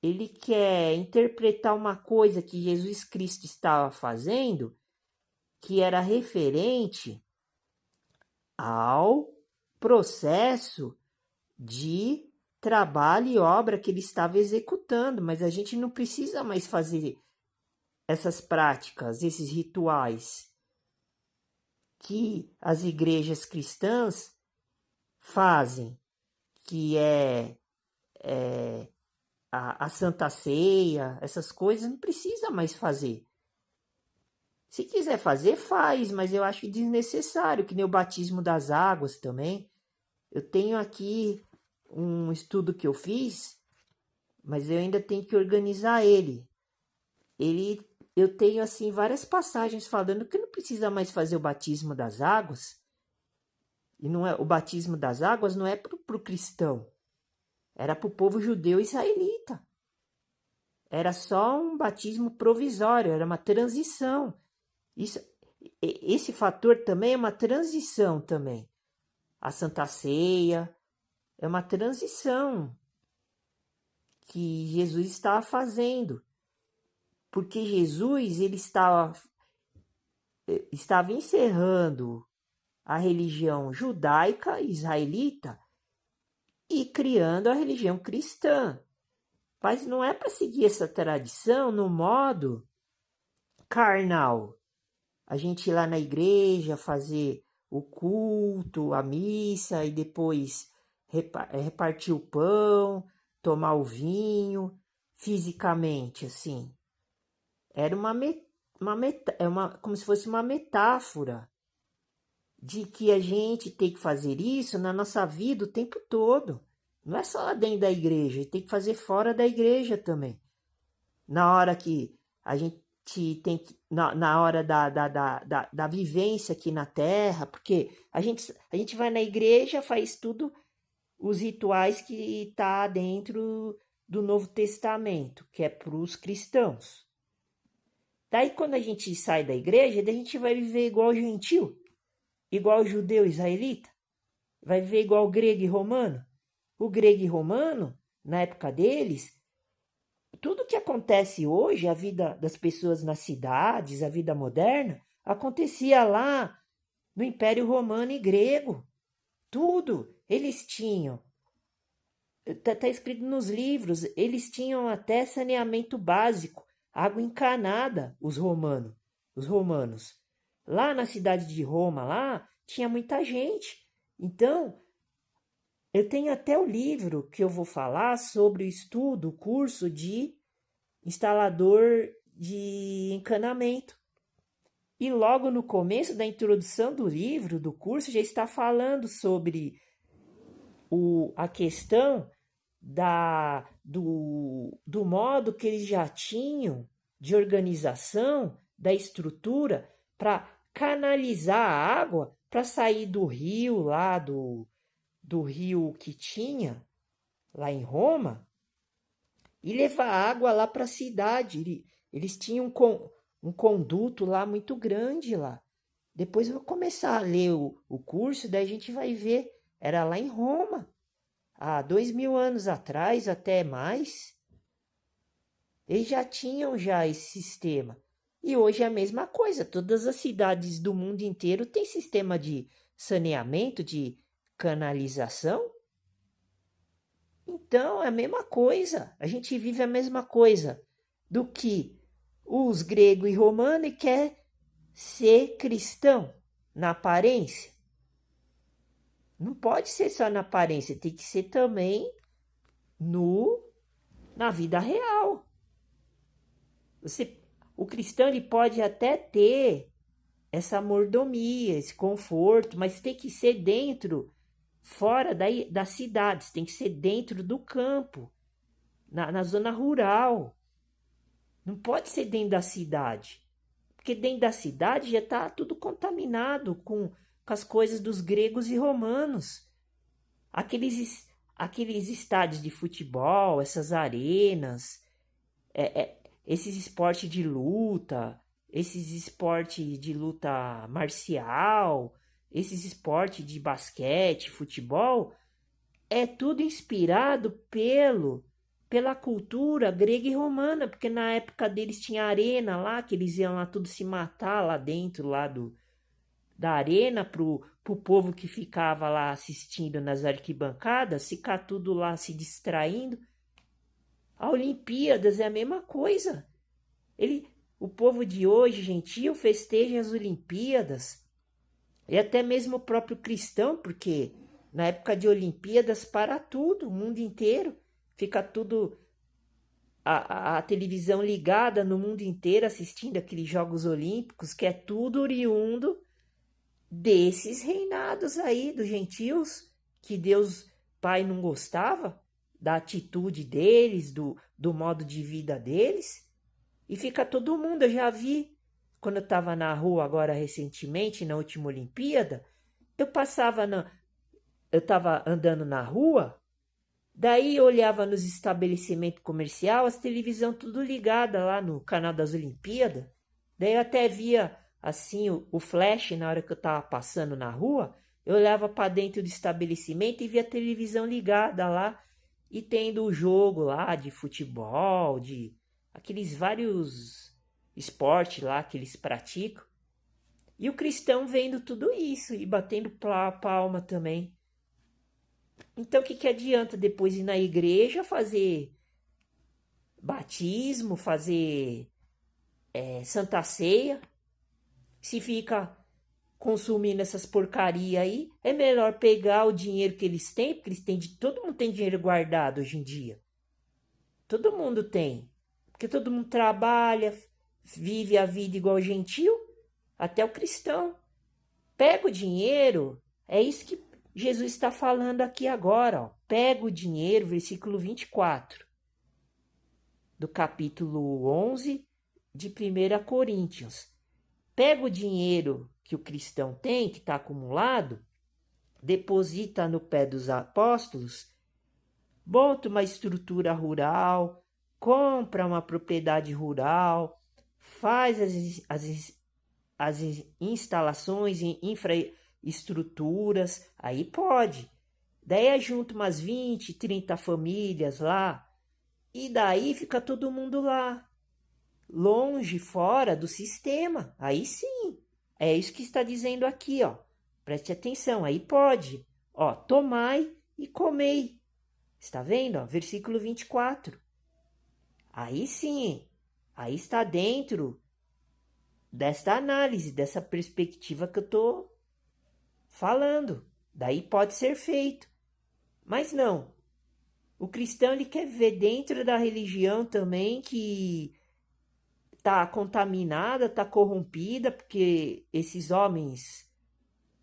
Ele quer interpretar uma coisa que Jesus Cristo estava fazendo, que era referente ao processo de trabalho e obra que ele estava executando, mas a gente não precisa mais fazer essas práticas, esses rituais que as igrejas cristãs fazem, que é a Santa Ceia, essas coisas, não precisa mais fazer. Se quiser fazer, faz, mas eu acho desnecessário, que nem o batismo das águas também. Eu tenho aqui um estudo que eu fiz, mas eu ainda tenho que organizar ele. Eu tenho assim várias passagens falando que não precisa mais fazer o batismo das águas. E não é o batismo das águas não é para o cristão. Era para o povo judeu israelita. Era só um batismo provisório, era uma transição. Esse fator também é uma transição também. A Santa Ceia é uma transição que Jesus estava fazendo. Porque Jesus ele estava encerrando a religião judaica, israelita, e criando a religião cristã. Mas não é para seguir essa tradição no modo carnal. A gente ir lá na igreja fazer o culto, a missa e depois repartir o pão, tomar o vinho, fisicamente, assim. Era como se fosse uma metáfora de que a gente tem que fazer isso na nossa vida o tempo todo. Não é só lá dentro da igreja, tem que fazer fora da igreja também. Na hora que a gente tem que. Na hora da vivência aqui na Terra, porque a gente vai na igreja, faz tudo os rituais que está dentro do Novo Testamento, que é para os cristãos. Daí quando a gente sai da igreja, a gente vai viver igual o gentil, igual o judeu israelita, vai viver igual o grego e romano. O grego e romano, na época deles, tudo que acontece hoje, a vida das pessoas nas cidades, a vida moderna, acontecia lá no Império Romano e Grego. Tudo eles tinham. Está escrito nos livros, eles tinham até saneamento básico, água encanada, os romanos. Lá na cidade de Roma, lá, tinha muita gente. Então, eu tenho até o livro que eu vou falar sobre o estudo, o curso de instalador de encanamento. E logo no começo da introdução do livro, do curso, já está falando sobre a questão do modo que eles já tinham de organização da estrutura para canalizar a água para sair do rio lá, do rio que tinha lá em Roma, e levar água lá para a cidade. Eles tinham um conduto lá muito grande lá. Depois eu vou começar a ler o curso, daí a gente vai ver. Era lá em Roma, há 2000 anos atrás, até mais. Eles já tinham já esse sistema. E hoje é a mesma coisa. Todas as cidades do mundo inteiro têm sistema de saneamento, de canalização. Então é a mesma coisa. A gente vive a mesma coisa do que os gregos e romanos e quer ser cristão na aparência. Não pode ser só na aparência, tem que ser também no na vida real. O cristão ele pode até ter essa mordomia, esse conforto, mas tem que ser dentro, fora das cidades, tem que ser dentro do campo, na zona rural. Não pode ser dentro da cidade, porque dentro da cidade já está tudo contaminado com as coisas dos gregos e romanos. Aqueles estádios de futebol, essas arenas, esses esportes de luta, esses esportes de luta marcial, esses esportes de basquete, futebol, é tudo inspirado pela cultura grega e romana, porque na época deles tinha arena lá, que eles iam lá tudo se matar lá dentro lá da arena pro povo que ficava lá assistindo nas arquibancadas, ficar tudo lá se distraindo. A Olimpíadas é a mesma coisa. O povo de hoje, gentil, festeja as Olimpíadas. E até mesmo o próprio cristão, porque na época de Olimpíadas para tudo, o mundo inteiro. Fica tudo, a televisão ligada no mundo inteiro assistindo aqueles Jogos Olímpicos, que é tudo oriundo desses reinados aí dos gentios, que Deus Pai não gostava da atitude deles, do modo de vida deles. E fica todo mundo, eu já vi, quando eu estava na rua agora recentemente, na última Olimpíada, eu estava andando na rua, daí eu olhava nos estabelecimentos comerciais, as televisão tudo ligada lá no canal das Olimpíadas, daí eu até via assim o flash na hora que eu estava passando na rua, eu olhava para dentro do estabelecimento e via a televisão ligada lá, e tendo o jogo lá de futebol, de aqueles vários esportes lá que eles praticam. E o cristão vendo tudo isso e batendo palma também. Então o que adianta depois ir na igreja fazer batismo, fazer Santa Ceia? Se fica consumindo essas porcaria aí, é melhor pegar o dinheiro que eles têm, porque todo mundo tem dinheiro guardado hoje em dia. Todo mundo tem. Porque todo mundo trabalha, vive a vida igual gentil, até o cristão. Pega o dinheiro, é isso que Jesus está falando aqui agora. Ó. Pega o dinheiro, versículo 24, do capítulo 11 de 1 Coríntios. Pega o dinheiro que o cristão tem, que está acumulado, deposita no pé dos apóstolos, monta uma estrutura rural, compra uma propriedade rural, faz as instalações em infraestruturas, aí pode. Daí junta umas 20, 30 famílias lá, e daí fica todo mundo lá, longe, fora do sistema. Aí sim, é isso que está dizendo aqui, ó. Preste atenção, aí pode. Ó, tomai e comei. Está vendo? Ó, versículo 24. Aí sim, aí está dentro desta análise, dessa perspectiva que eu estou falando. Daí pode ser feito. Mas não. O cristão ele quer viver dentro da religião também que está contaminada, está corrompida, porque esses homens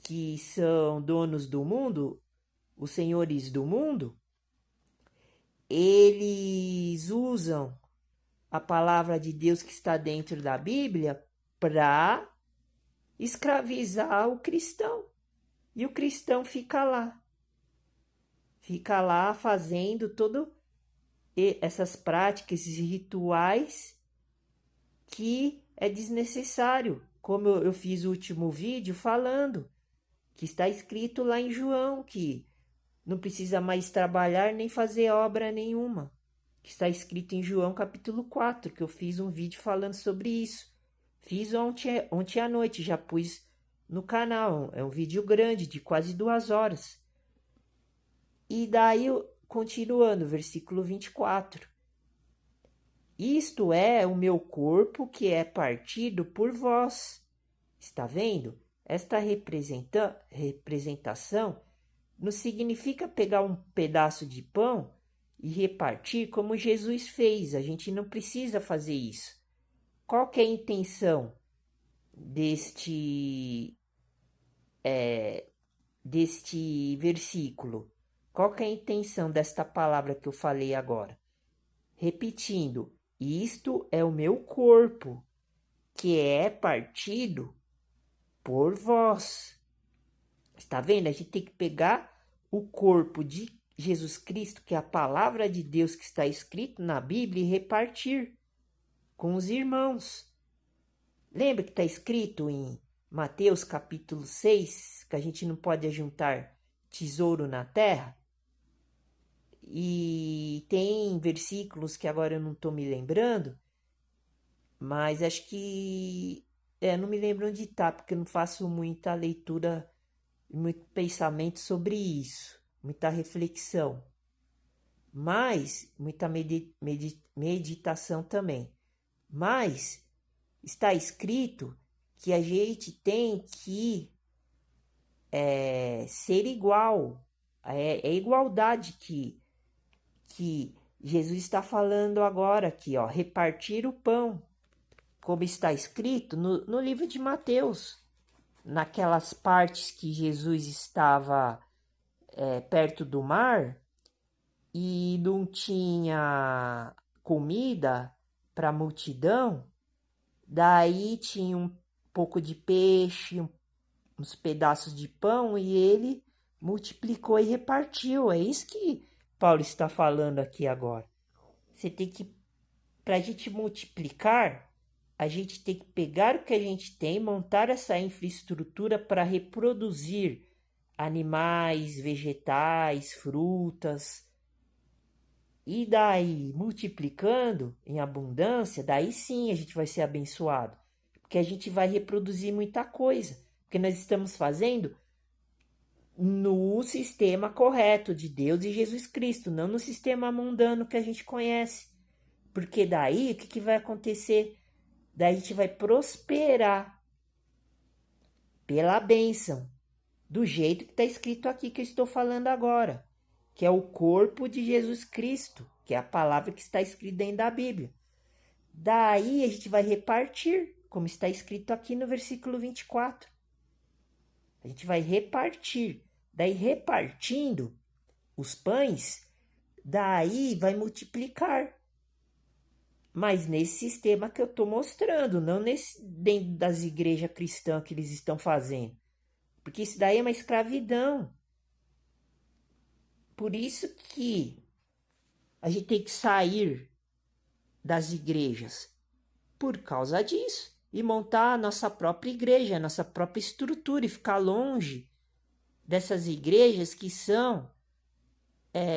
que são donos do mundo, os senhores do mundo, eles usam a palavra de Deus que está dentro da Bíblia para escravizar o cristão. E o cristão fica lá fazendo todo essas práticas e rituais que é desnecessário. Como eu fiz o último vídeo falando, que está escrito lá em João, que não precisa mais trabalhar nem fazer obra nenhuma. Que está escrito em João capítulo 4, que eu fiz um vídeo falando sobre isso. Fiz ontem à noite, já pus no canal. É um vídeo grande, de quase 2 horas. E daí, continuando, versículo 24. Isto é o meu corpo que é partido por vós. Está vendo? Esta representação não significa pegar um pedaço de pão e repartir como Jesus fez. A gente não precisa fazer isso. Qual que é a intenção deste versículo? Qual que é a intenção desta palavra que eu falei agora? Repetindo, isto é o meu corpo, que é partido por vós. Está vendo? A gente tem que pegar o corpo de Jesus Cristo, que é a palavra de Deus que está escrito na Bíblia, e repartir com os irmãos. Lembra que está escrito em Mateus capítulo 6, que a gente não pode ajuntar tesouro na terra? E tem versículos que agora eu não estou me lembrando, mas acho que não me lembro onde está, porque eu não faço muita leitura, muito pensamento sobre isso, muita reflexão, mas muita meditação também. Mas está escrito que a gente tem que ser igual, é igualdade que Jesus está falando agora aqui, ó, repartir o pão, como está escrito no livro de Mateus, naquelas partes que Jesus estava perto do mar e não tinha comida para a multidão, daí tinha um pouco de peixe, uns pedaços de pão e ele multiplicou e repartiu. É isso que Paulo está falando aqui agora. Você tem que, para a gente multiplicar, a gente tem que pegar o que a gente tem, montar essa infraestrutura para reproduzir animais, vegetais, frutas. E daí, multiplicando em abundância, daí sim a gente vai ser abençoado. Porque a gente vai reproduzir muita coisa. Porque nós estamos fazendo no sistema correto de Deus e Jesus Cristo, não no sistema mundano que a gente conhece. Porque daí, o que vai acontecer? Daí a gente vai prosperar pela bênção, do jeito que está escrito aqui que eu estou falando agora, que é o corpo de Jesus Cristo, que é a palavra que está escrita dentro da Bíblia. Daí a gente vai repartir, como está escrito aqui no versículo 24. A gente vai repartir. Daí, repartindo os pães, daí vai multiplicar. Mas nesse sistema que eu estou mostrando, não dentro das igrejas cristãs que eles estão fazendo. Porque isso daí é uma escravidão. Por isso que a gente tem que sair das igrejas. Por causa disso. E montar a nossa própria igreja, a nossa própria estrutura e ficar longe dessas igrejas que são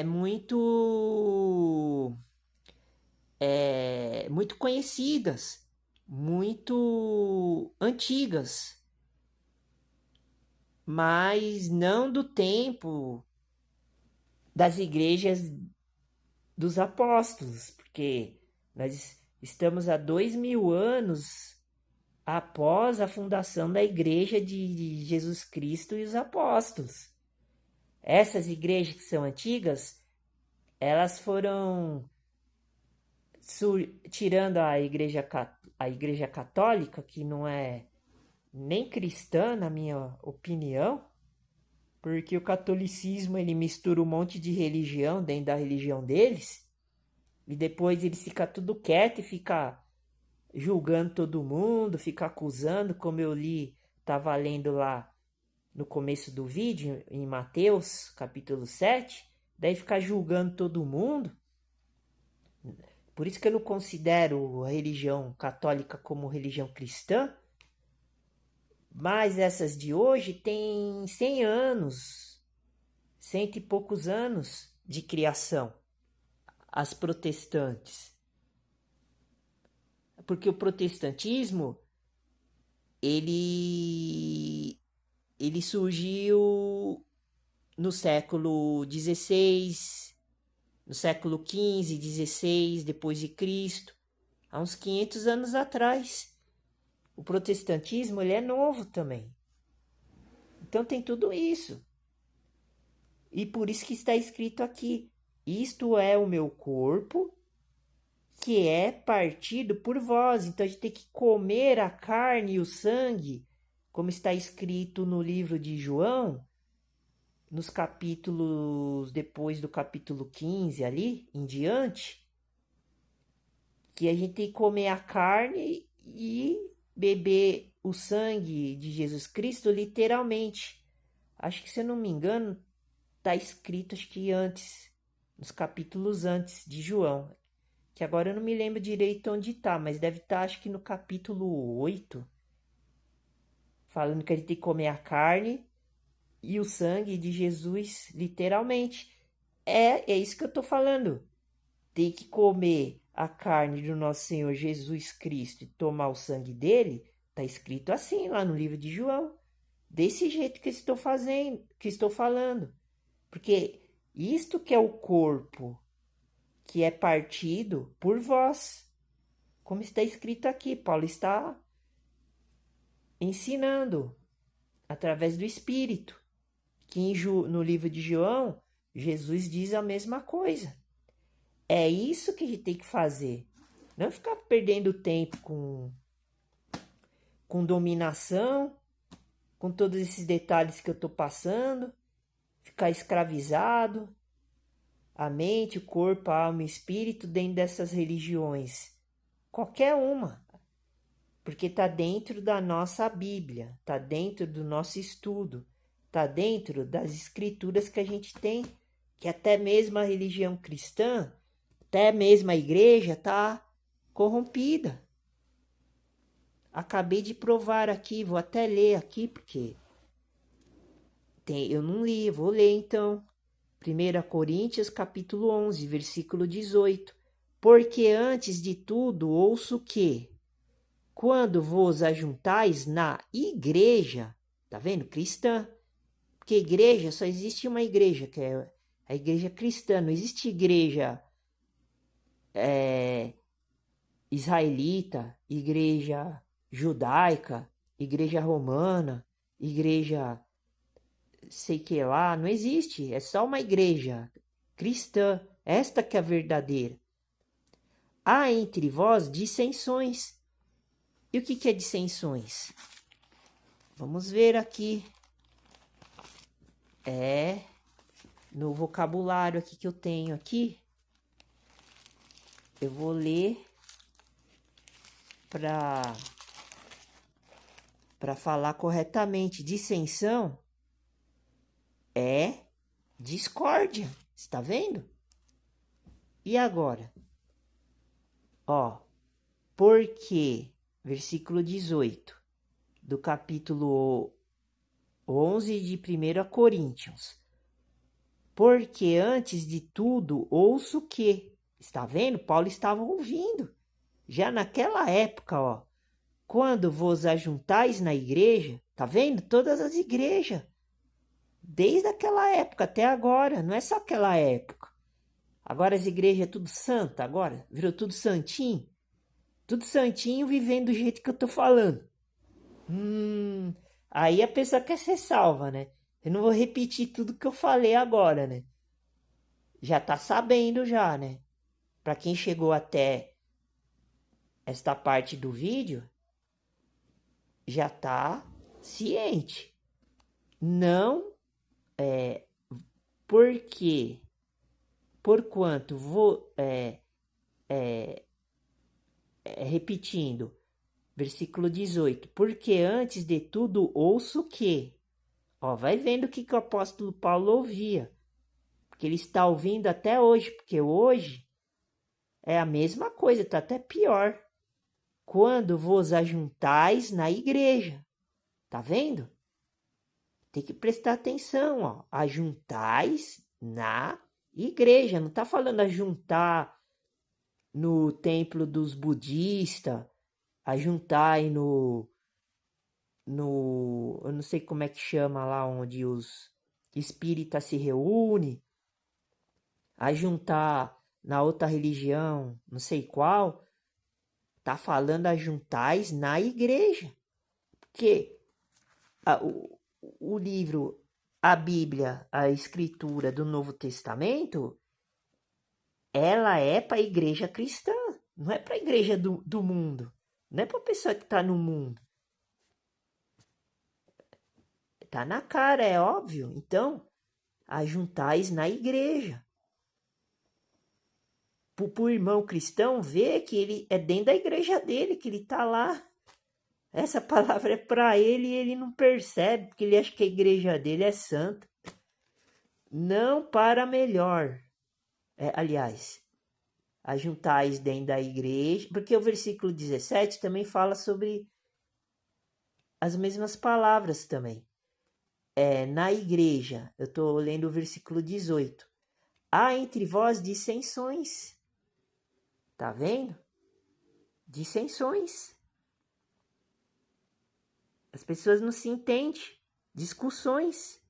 muito conhecidas, muito antigas, mas não do tempo das igrejas dos apóstolos, porque nós estamos há 2000 anos após a fundação da igreja de Jesus Cristo e os apóstolos. Essas igrejas que são antigas, elas foram tirando a igreja católica, que não é nem cristã, na minha opinião, porque o catolicismo ele mistura um monte de religião dentro da religião deles, e depois eles ficam tudo quieto e fica julgando todo mundo, fica acusando, como eu li estava lendo lá no começo do vídeo, em Mateus, capítulo 7, daí ficar julgando todo mundo. Por isso que eu não considero a religião católica como religião cristã, mas essas de hoje têm 100 anos, cento e poucos anos de criação, as protestantes. Porque o protestantismo, ele surgiu no século XVI, no século XV, XVI, depois de Cristo, há uns 500 anos atrás. O protestantismo, ele é novo também. Então tem tudo isso. E por isso que está escrito aqui: isto é o meu corpo, que é partido por vós. Então a gente tem que comer a carne e o sangue, como está escrito no livro de João, nos capítulos, depois do capítulo 15 ali, em diante, que a gente tem que comer a carne e beber o sangue de Jesus Cristo literalmente. Acho que, se eu não me engano, está escrito, acho que antes, nos capítulos antes de João, que agora eu não me lembro direito onde está, mas deve estar, acho que no capítulo 8, falando que a gente tem que comer a carne e o sangue de Jesus literalmente. É isso que eu estou falando. Tem que comer a carne do nosso Senhor Jesus Cristo e tomar o sangue dele. Está escrito assim lá no livro de João. Desse jeito que estou fazendo, que estou falando. Porque isto que é o corpo, que é partido por vós. Como está escrito aqui, Paulo está ensinando através do Espírito. Que no livro de João, Jesus diz a mesma coisa. É isso que a gente tem que fazer. Não ficar perdendo tempo com dominação, com todos esses detalhes que eu estou passando, ficar escravizado, a mente, o corpo, a alma e o espírito dentro dessas religiões. Qualquer uma. Porque está dentro da nossa Bíblia, está dentro do nosso estudo, está dentro das escrituras que a gente tem, que até mesmo a religião cristã, até mesmo a igreja está corrompida. Acabei de provar aqui, vou até ler aqui, porque eu não li, vou ler então. 1 Coríntios capítulo 11, versículo 18. Porque antes de tudo ouço que, quando vos ajuntais na igreja, tá vendo? Cristã. Porque igreja, só existe uma igreja, que é a igreja cristã. Não existe igreja israelita, igreja judaica, igreja romana, igreja sei que lá. Não existe. É só uma igreja cristã. Esta que é a verdadeira. Há entre vós dissensões. E o que é dissensões? Vamos ver aqui. No vocabulário aqui que eu tenho aqui. Eu vou ler para falar corretamente. Dissensão é discórdia. Está vendo? E agora? Porque, versículo 18 do capítulo 11 de 1 Coríntios. Porque antes de tudo ouço que. Está vendo? Paulo estava ouvindo. Já naquela época, quando vos ajuntais na igreja, tá vendo? Todas as igrejas. Desde aquela época até agora, não é só aquela época. Agora as igrejas é tudo santa, agora virou tudo santinho. Tudo santinho vivendo do jeito que eu tô falando. Aí a pessoa quer ser salva, né? Eu não vou repetir tudo que eu falei agora, né? Já tá sabendo já, né? Para quem chegou até esta parte do vídeo, já tá ciente. Não porque, porquanto, repetindo, Versículo 18. Porque antes de tudo ouço que. Ó, vai vendo o que o apóstolo Paulo ouvia. Porque ele está ouvindo até hoje. Porque hoje é a mesma coisa, está até pior. Quando vos ajuntais na igreja. Tá vendo? Tem que prestar atenção, ó. Ajuntais na igreja. Não tá falando ajuntar no templo dos budistas, ajuntar no, eu não sei como é que chama lá onde os espíritas se reúnem, ajuntar na outra religião, não sei qual, tá falando ajuntais na igreja. Porque o livro, a Bíblia, a escritura do Novo Testamento, ela é para a igreja cristã, não é para a igreja do mundo, não é para a pessoa que está no mundo. Tá na cara, é óbvio. Então, ajuntais na igreja. Pro irmão cristão ver que ele é dentro da igreja dele, que ele tá lá. Essa palavra é para ele e ele não percebe, porque ele acha que a igreja dele é santa. Não para melhor. Aliás, ajuntais dentro da igreja, porque o versículo 17 também fala sobre as mesmas palavras também. Na igreja, eu estou lendo o versículo 18. Há entre vós dissensões. Tá vendo? Dissensões. As pessoas não se entendem. Discussões.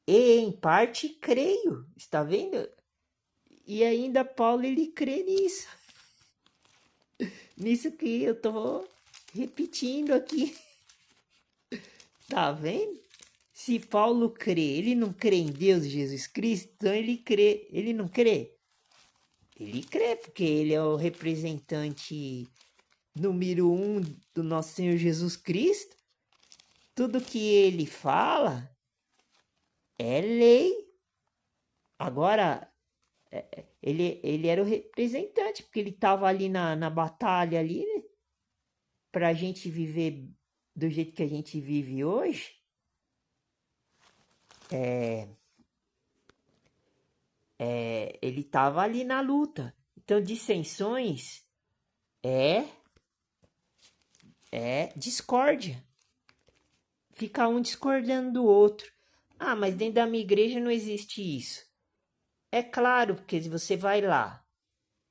E em parte creio. Está vendo? E ainda Paulo ele crê nisso. Nisso que eu tô repetindo aqui. Tá vendo? Se Paulo crê, ele não crê em Deus Jesus Cristo, então ele crê, ele não crê? Ele crê, porque ele é o representante número 1 do nosso Senhor Jesus Cristo. Tudo que ele fala é lei. Agora, ele era o representante, porque ele estava ali na batalha ali, né? Pra gente viver do jeito que a gente vive hoje. Ele estava ali na luta. Então, dissensões é discórdia. Fica um discordando do outro. Ah, mas dentro da minha igreja não existe isso. É claro, porque se você vai lá,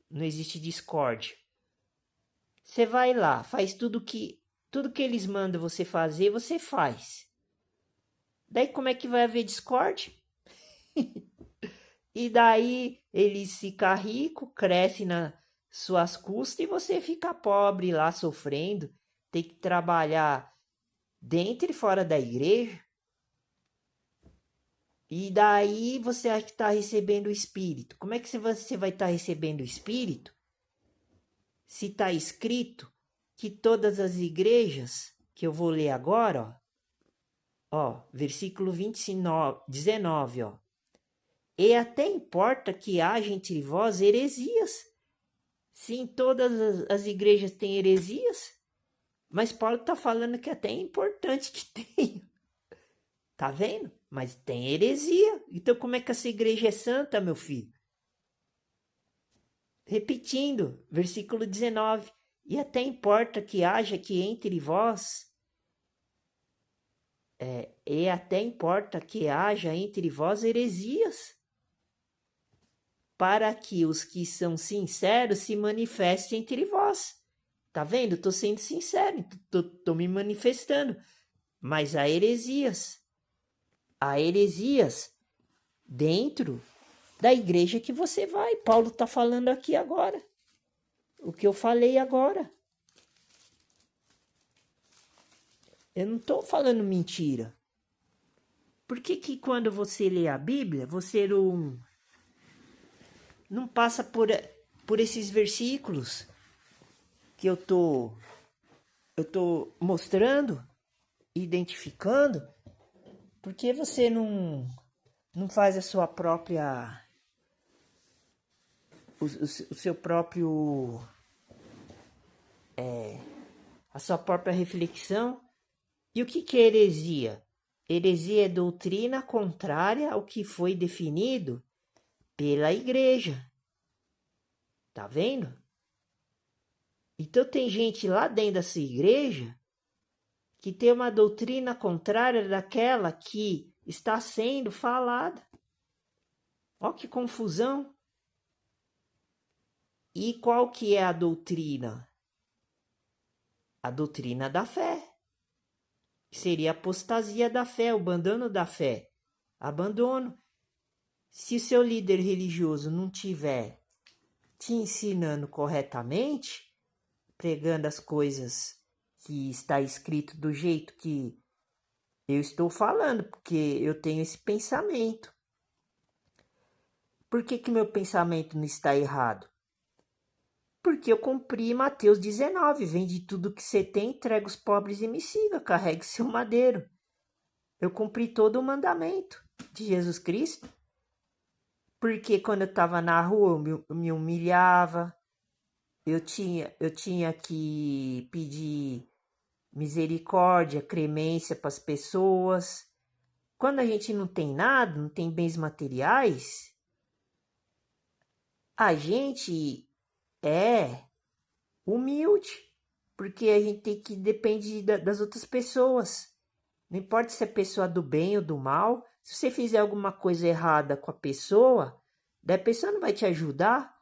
não existe discórdia. Você vai lá, faz tudo que eles mandam você fazer, você faz. Daí como é que vai haver discórdia? E daí eles ficam ricos, crescem nas suas custas e você fica pobre lá sofrendo, tem que trabalhar dentro e fora da igreja. E daí você acha que está recebendo o Espírito. Como é que você vai estar recebendo o Espírito? Se está escrito que todas as igrejas, que eu vou ler agora, versículo 19, ó. E até importa que haja entre vós heresias. Se em todas as igrejas tem heresias, mas Paulo está falando que até é importante que tenha. Tá vendo? Mas tem heresia. Então como é que essa igreja é santa, meu filho? Repetindo, versículo 19. E até importa que haja que entre vós, e até importa que haja entre vós heresias, para que os que são sinceros se manifestem entre vós. Tá vendo? Estou sendo sincero, estou me manifestando. Mas há heresias. Há heresias dentro da igreja que você vai. Paulo está falando aqui agora. O que eu falei agora. Eu não estou falando mentira. Por que quando você lê a Bíblia, você não passa por esses versículos que eu tô mostrando, identificando? Por que você não faz a sua própria... o seu próprio a sua própria reflexão. E o que é heresia? Heresia é doutrina contrária ao que foi definido pela igreja. Tá vendo? Então tem gente lá dentro dessa igreja que tem uma doutrina contrária daquela que está sendo falada. Ó que confusão! E qual que é a doutrina? A doutrina da fé. Que seria a apostasia da fé, o abandono da fé. Abandono. Se seu líder religioso não tiver te ensinando corretamente, pregando as coisas que está escrito do jeito que eu estou falando, porque eu tenho esse pensamento. Por que meu pensamento não está errado? Porque eu cumpri Mateus 19, vende tudo que você tem, entrega os pobres e me siga, carregue seu madeiro. Eu cumpri todo o mandamento de Jesus Cristo. Porque quando eu estava na rua eu me humilhava, eu tinha que pedir misericórdia, clemência para as pessoas. Quando a gente não tem nada, não tem bens materiais, a gente é humilde, porque a gente tem que depender das outras pessoas. Não importa se é pessoa do bem ou do mal, se você fizer alguma coisa errada com a pessoa, daí a pessoa não vai te ajudar.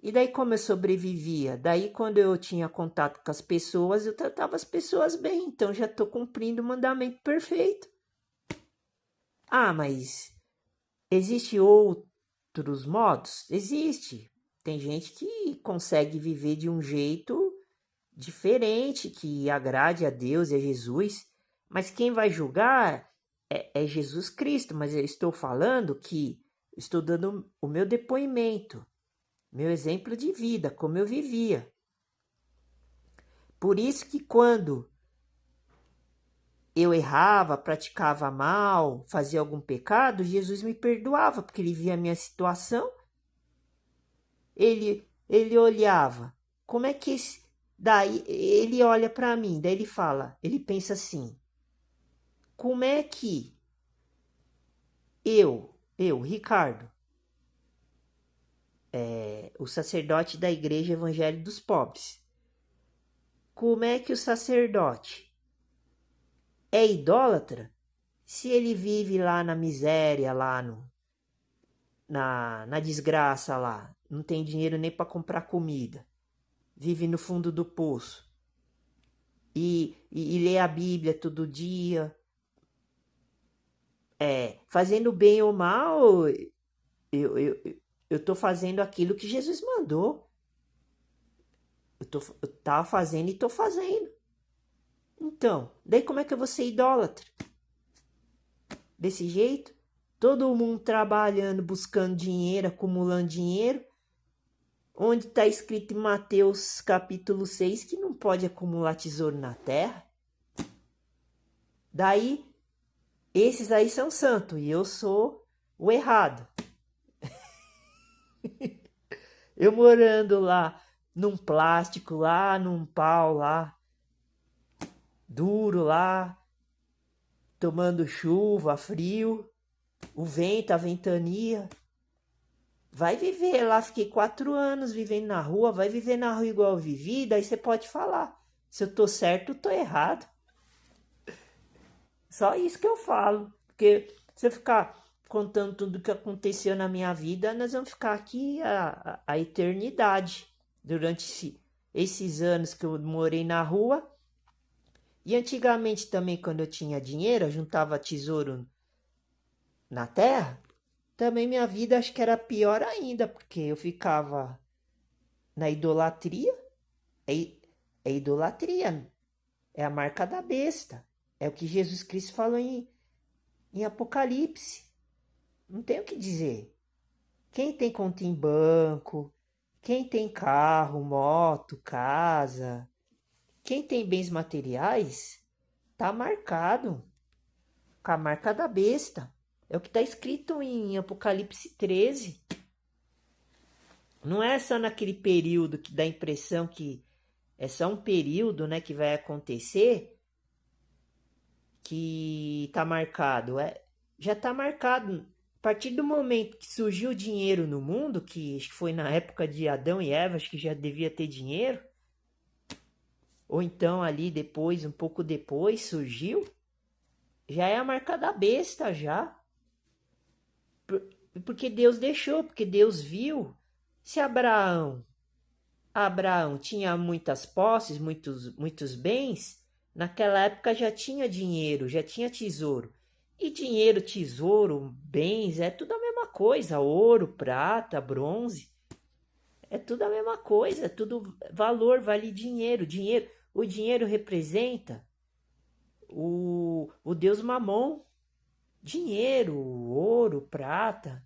E daí como eu sobrevivia? Daí quando eu tinha contato com as pessoas, eu tratava as pessoas bem, então já estou cumprindo o mandamento perfeito. Ah, mas existe outros modos? Existe. Tem gente que consegue viver de um jeito diferente, que agrade a Deus e a Jesus, mas quem vai julgar é Jesus Cristo. Mas eu estou falando que estou dando o meu depoimento, meu exemplo de vida, como eu vivia. Por isso que quando eu errava, praticava mal, fazia algum pecado, Jesus me perdoava, porque ele via a minha situação. Ele olhava, como é que daí ele olha para mim, daí ele fala, ele pensa assim: como é que Ricardo, o sacerdote da Igreja Evangélica dos Pobres, como é que o sacerdote é idólatra se ele vive lá na miséria, lá na desgraça lá, não tem dinheiro nem para comprar comida, vive no fundo do poço e lê a Bíblia todo dia, fazendo bem ou mal, eu tô fazendo aquilo que Jesus mandou. Eu tava fazendo e tô fazendo. Então, daí como é que eu vou ser idólatra? Desse jeito? Todo mundo trabalhando, buscando dinheiro, acumulando dinheiro. Onde está escrito em Mateus capítulo 6 que não pode acumular tesouro na terra. Daí, esses aí são santos e eu sou o errado. Eu morando lá num plástico, lá num pau lá, duro lá, tomando chuva, frio, o vento, a ventania. Vai viver lá, fiquei 4 anos vivendo na rua, vai viver na rua igual eu vivi, daí você pode falar. Se eu tô certo, eu tô errado. Só isso que eu falo. Porque se eu ficar contando tudo o que aconteceu na minha vida, nós vamos ficar aqui a eternidade. Durante esses anos que eu morei na rua. E antigamente também, quando eu tinha dinheiro, eu juntava tesouro na terra. Também minha vida acho que era pior ainda, porque eu ficava na idolatria. É idolatria. É a marca da besta. É o que Jesus Cristo falou em Apocalipse. Não tem o que dizer. Quem tem conta em banco, quem tem carro, moto, casa, quem tem bens materiais, tá marcado com a marca da besta. É o que está escrito em Apocalipse 13. Não é só naquele período que dá a impressão que É só um período, né, que vai acontecer que está marcado. Já está marcado. A partir do momento que surgiu o dinheiro no mundo, que acho que foi na época de Adão e Eva, acho que já devia ter dinheiro, ou então ali depois, um pouco depois, surgiu, já é a marca da besta já. Porque Deus deixou, porque Deus viu. Se Abraão tinha muitas posses, muitos bens, naquela época já tinha dinheiro, já tinha tesouro. E dinheiro, tesouro, bens, é tudo a mesma coisa. Ouro, prata, bronze, é tudo a mesma coisa, é tudo valor, vale dinheiro. O dinheiro representa o Deus Mamon. Dinheiro, ouro, prata,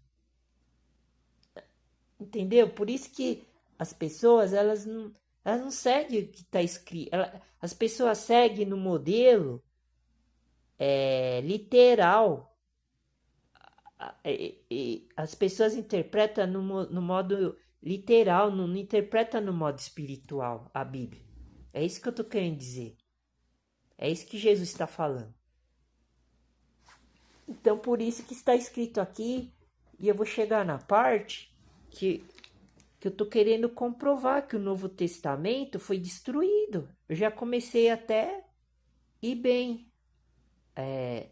entendeu? Por isso que as pessoas, elas não seguem o que está escrito. As pessoas seguem no modelo literal. As pessoas interpretam no modo literal, não interpretam no modo espiritual a Bíblia. É isso que eu estou querendo dizer. É isso que Jesus está falando. Então, por isso que está escrito aqui, e eu vou chegar na parte que eu estou querendo comprovar que o Novo Testamento foi destruído. Eu já comecei até ir bem,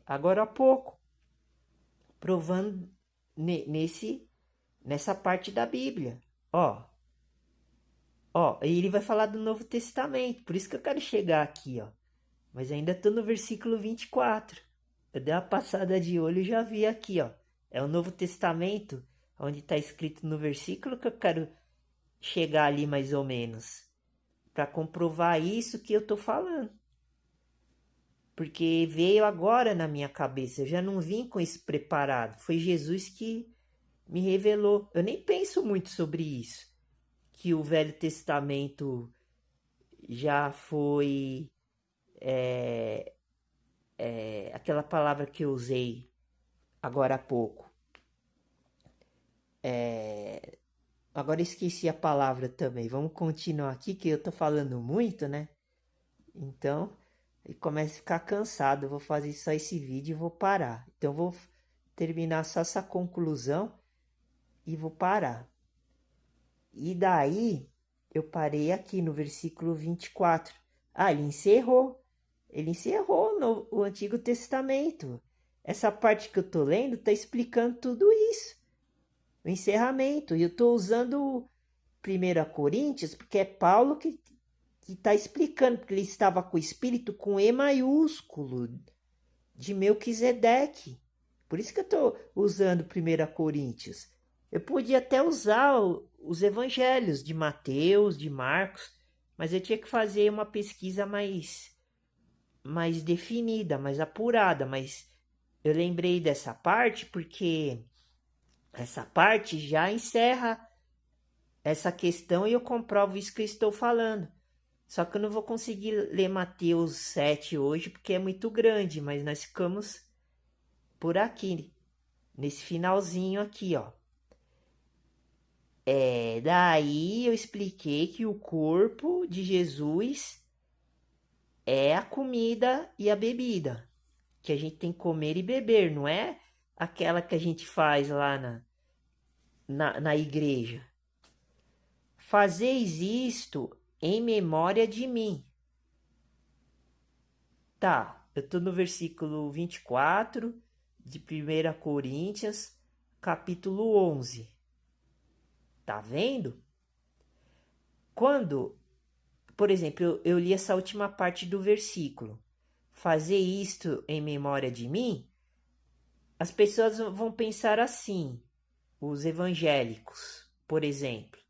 agora há pouco, provando nessa parte da Bíblia. Ó, ele vai falar do Novo Testamento, por isso que eu quero chegar aqui, ó. Mas ainda estou no versículo 24. Eu dei uma passada de olho e já vi aqui, ó. É o Novo Testamento, onde está escrito no versículo que eu quero chegar ali mais ou menos. Para comprovar isso que eu estou falando. Porque veio agora na minha cabeça. Eu já não vim com isso preparado. Foi Jesus que me revelou. Eu nem penso muito sobre isso. Que o Velho Testamento já foi aquela palavra que eu usei agora há pouco. Agora esqueci a palavra também. Vamos continuar aqui que eu tô falando muito, né? Então, eu começo a ficar cansado. Eu vou fazer só esse vídeo e vou parar. Então, eu vou terminar só essa conclusão e vou parar. E daí, eu parei aqui no versículo 24. Ah, ele encerrou. Ele encerrou o Antigo Testamento. Essa parte que eu tô lendo tá explicando tudo isso. O encerramento. E eu tô usando 1 Coríntios porque é Paulo que está explicando, porque ele estava com o espírito com E maiúsculo de Melquisedeque. Por isso que eu estou usando 1 Coríntios. Eu podia até usar os evangelhos de Mateus, de Marcos, mas eu tinha que fazer uma pesquisa mais definida, mais apurada. Mas eu lembrei dessa parte porque essa parte já encerra essa questão e eu comprovo isso que eu estou falando. Só que eu não vou conseguir ler Mateus 7 hoje porque é muito grande, mas nós ficamos por aqui, nesse finalzinho aqui, ó. Daí eu expliquei que o corpo de Jesus é a comida e a bebida, que a gente tem que comer e beber, não é aquela que a gente faz lá na igreja. Fazeis isto em memória de mim. Tá, eu tô no versículo 24 de 1 Coríntios, capítulo 11. Tá vendo? Quando, por exemplo, eu li essa última parte do versículo, fazer isto em memória de mim, as pessoas vão pensar assim, os evangélicos, por exemplo.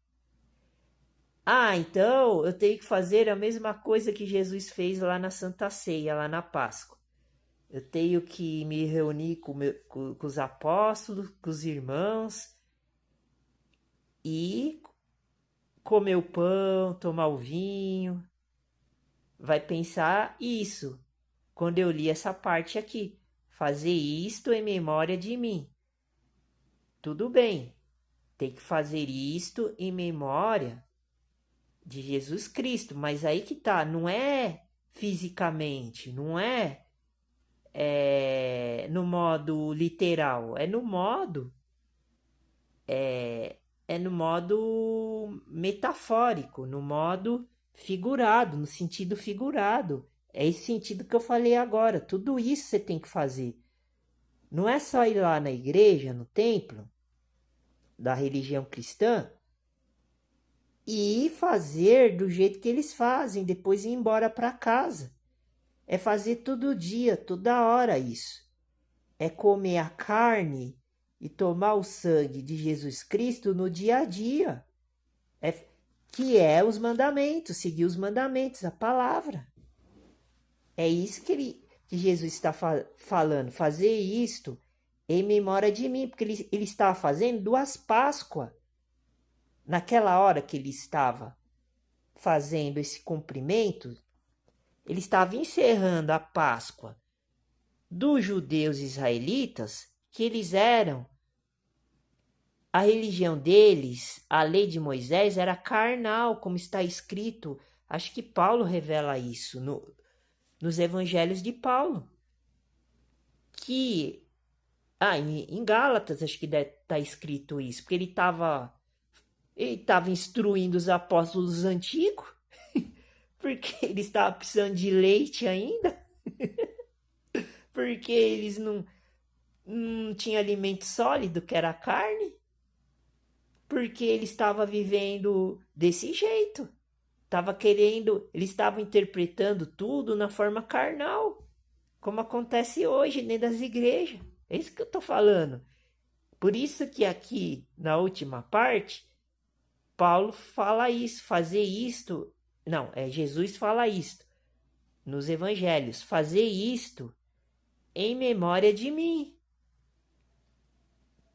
Ah, então eu tenho que fazer a mesma coisa que Jesus fez lá na Santa Ceia, lá na Páscoa. Eu tenho que me reunir com os apóstolos, com os irmãos e comer o pão, tomar o vinho. Vai pensar isso quando eu li essa parte aqui. Fazer isto em memória de mim. Tudo bem, tem que fazer isto em memória de Jesus Cristo, mas aí que tá, não é fisicamente, não é, no modo literal, é no modo metafórico, no modo figurado, no sentido figurado. É esse sentido que eu falei agora. Tudo isso você tem que fazer. Não é só ir lá na igreja, no templo da religião cristã e fazer do jeito que eles fazem, depois ir embora para casa. É fazer todo dia, toda hora isso. É comer a carne e tomar o sangue de Jesus Cristo no dia a dia. É, que é os mandamentos, seguir os mandamentos, a palavra. É isso que Jesus está falando, fazer isto em memória de mim, porque ele estava fazendo 2 Páscoas. Naquela hora que ele estava fazendo esse cumprimento, ele estava encerrando a Páscoa dos judeus israelitas, que eles eram, a religião deles, a lei de Moisés era carnal, como está escrito. Acho que Paulo revela isso nos evangelhos de Paulo. Que, em Gálatas acho que deve estar escrito isso, porque ele estava instruindo os apóstolos antigos, porque eles estavam precisando de leite ainda, porque eles não tinham alimento sólido, que era a carne, porque ele estava vivendo desse jeito. Eles estavam interpretando tudo na forma carnal, como acontece hoje dentro das igrejas. É isso que eu estou falando. Por isso que aqui, na última parte, Paulo fala isso, fazer isto. Não, Jesus fala isto nos evangelhos. Fazer isto em memória de mim.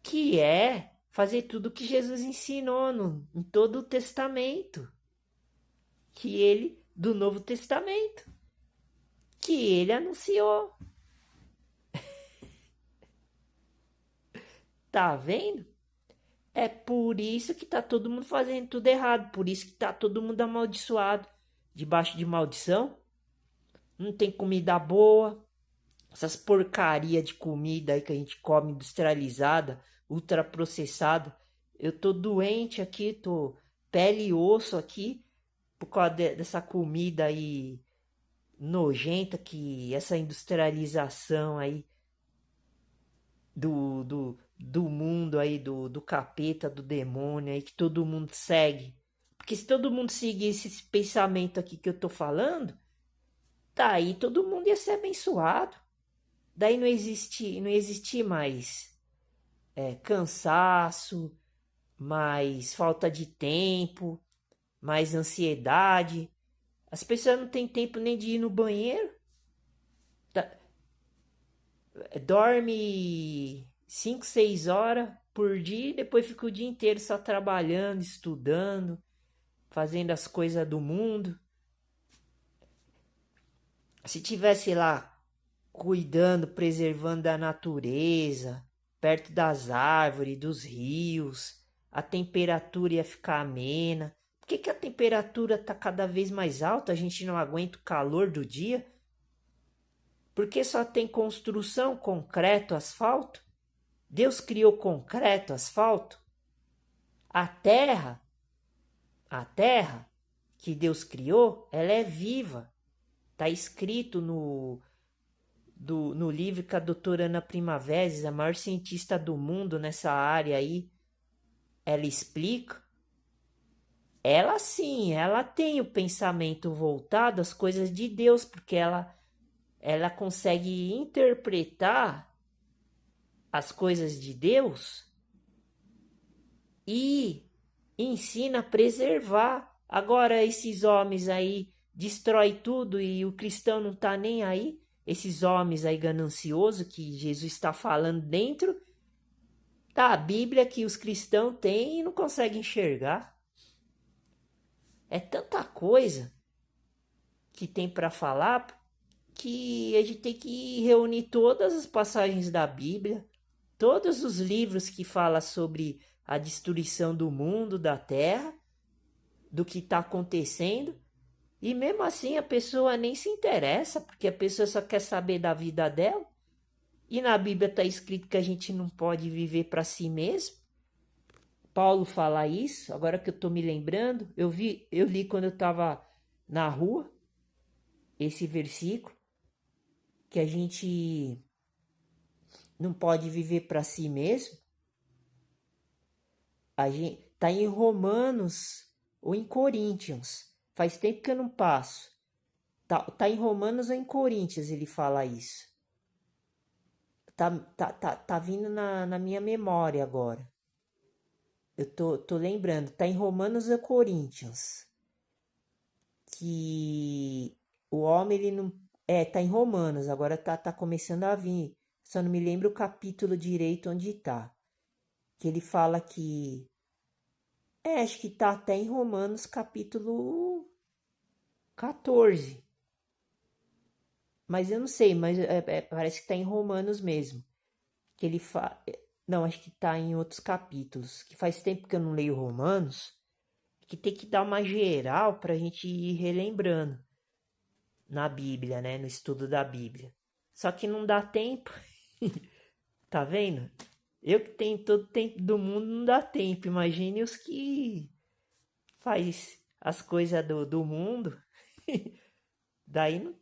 Que é fazer tudo que Jesus ensinou em todo o Testamento. Do Novo Testamento. Que ele anunciou. Tá vendo? É por isso que tá todo mundo fazendo tudo errado. Por isso que tá todo mundo amaldiçoado. Debaixo de maldição. Não tem comida boa. Essas porcaria de comida aí que a gente come industrializada, ultraprocessada. Eu tô doente aqui, tô pele e osso aqui por causa dessa comida aí nojenta, que essa industrialização aí do mundo aí, do capeta, do demônio aí, que todo mundo segue. Porque se todo mundo seguir esse pensamento aqui que eu tô falando, tá aí todo mundo ia ser abençoado. Daí não existe mais cansaço, mais falta de tempo, mais ansiedade. As pessoas não têm tempo nem de ir no banheiro. Tá- Dorme 5, 6 horas por dia e depois fica o dia inteiro só trabalhando, estudando, fazendo as coisas do mundo. Se tivesse lá cuidando, preservando a natureza, perto das árvores, dos rios, a temperatura ia ficar amena. Por que a temperatura está cada vez mais alta? A gente não aguenta o calor do dia? Porque só tem construção, concreto, asfalto? Deus criou concreto, asfalto? A terra, a terra que Deus criou, ela é viva. Está escrito no livro que a doutora Ana Primaveses, a maior cientista do mundo nessa área aí, ela explica. Ela sim, ela tem o pensamento voltado às coisas de Deus, porque ela consegue interpretar as coisas de Deus e ensina a preservar. Agora esses homens aí destrói tudo e o cristão não tá nem aí. Esses homens aí gananciosos que Jesus está falando dentro da Bíblia que os cristãos têm e não conseguem enxergar. É tanta coisa que tem para falar que a gente tem que reunir todas as passagens da Bíblia, todos os livros que falam sobre a destruição do mundo, da terra, do que está acontecendo. E mesmo assim a pessoa nem se interessa, porque a pessoa só quer saber da vida dela. E na Bíblia está escrito que a gente não pode viver para si mesmo. Paulo fala isso, agora que eu estou me lembrando, eu li quando eu estava na rua esse versículo, que a gente não pode viver para si mesmo. A gente tá em Romanos ou em Coríntios. Faz tempo que eu não passo. Tá em Romanos ou em Coríntios ele fala isso. Tá vindo na minha memória agora. Eu tô lembrando. Tá em Romanos ou Coríntios. Que o homem, ele não... tá em Romanos. Agora tá começando a vir. Só não me lembro o capítulo direito onde tá. Que ele fala que... acho que tá até em Romanos capítulo 14. Mas eu não sei, mas parece que tá em Romanos mesmo. Que ele fala. Não, acho que tá em outros capítulos. Que faz tempo que eu não leio Romanos. Que tem que dar uma geral pra gente ir relembrando na Bíblia, né? No estudo da Bíblia. Só que não dá tempo. Tá vendo? Eu que tenho todo o tempo do mundo não dá tempo. Imagine os que faz as coisas do mundo. Daí não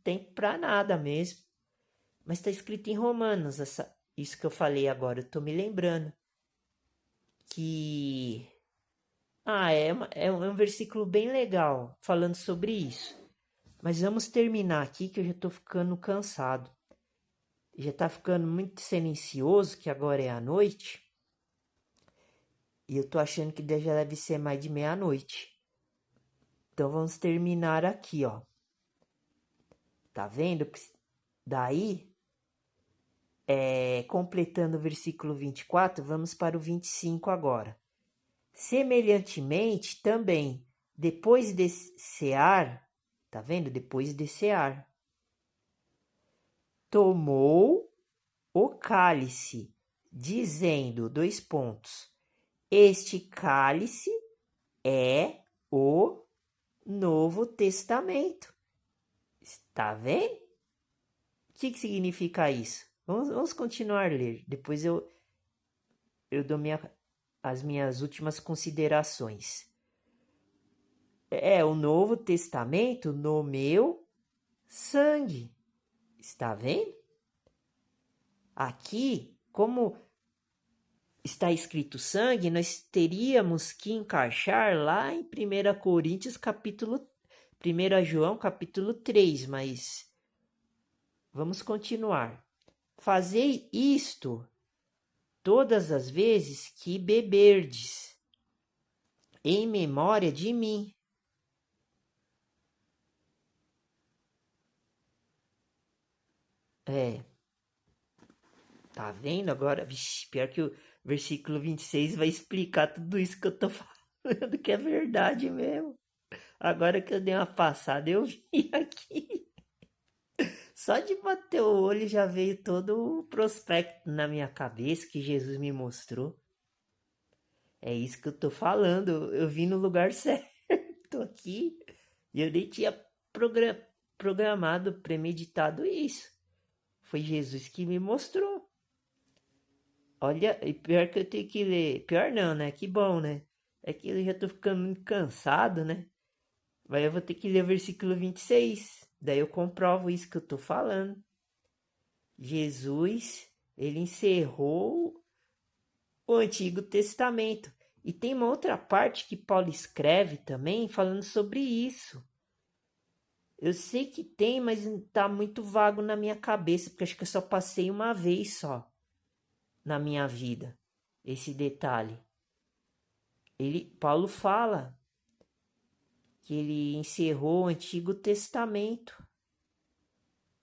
tem pra nada mesmo. Mas está escrito em Romanos, isso que eu falei agora, eu tô me lembrando. Que. É um versículo bem legal falando sobre isso. Mas vamos terminar aqui que eu já tô ficando cansado. Já tá ficando muito silencioso, que agora é a noite. E eu tô achando que já deve ser mais de meia-noite. Então vamos terminar aqui, ó. Tá vendo? Daí, completando o versículo 24, vamos para o 25 agora. Semelhantemente, também, depois de cear, tá vendo? Depois de cear, tomou o cálice, dizendo, dois pontos, este cálice é o Novo Testamento. Está vendo? O que significa isso? Vamos continuar a ler. Depois eu dou as minhas últimas considerações. O Novo Testamento no meu sangue. Está vendo? Aqui, como está escrito sangue, nós teríamos que encaixar lá em 1 Coríntios capítulo 1 João capítulo 3, mas vamos continuar. Fazei isto todas as vezes que beberdes, em memória de mim. Tá vendo agora? Vixe, pior que o versículo 26 vai explicar tudo isso que eu tô falando, que é verdade mesmo. Agora que eu dei uma passada, eu vi aqui. Só de bater o olho já veio todo o prospecto na minha cabeça que Jesus me mostrou. É isso que eu tô falando. Eu vim no lugar certo aqui. E eu nem tinha programado, premeditado isso. Foi Jesus que me mostrou. Olha, e pior que eu tenho que ler. Pior não, né? Que bom, né? É que eu já tô ficando muito cansado, né? Mas eu vou ter que ler o versículo 26. Daí eu comprovo isso que eu tô falando. Jesus, ele encerrou o Antigo Testamento. E tem uma outra parte que Paulo escreve também falando sobre isso. Eu sei que tem, mas tá muito vago na minha cabeça, porque acho que eu só passei uma vez só na minha vida esse detalhe. Paulo fala que ele encerrou o Antigo Testamento.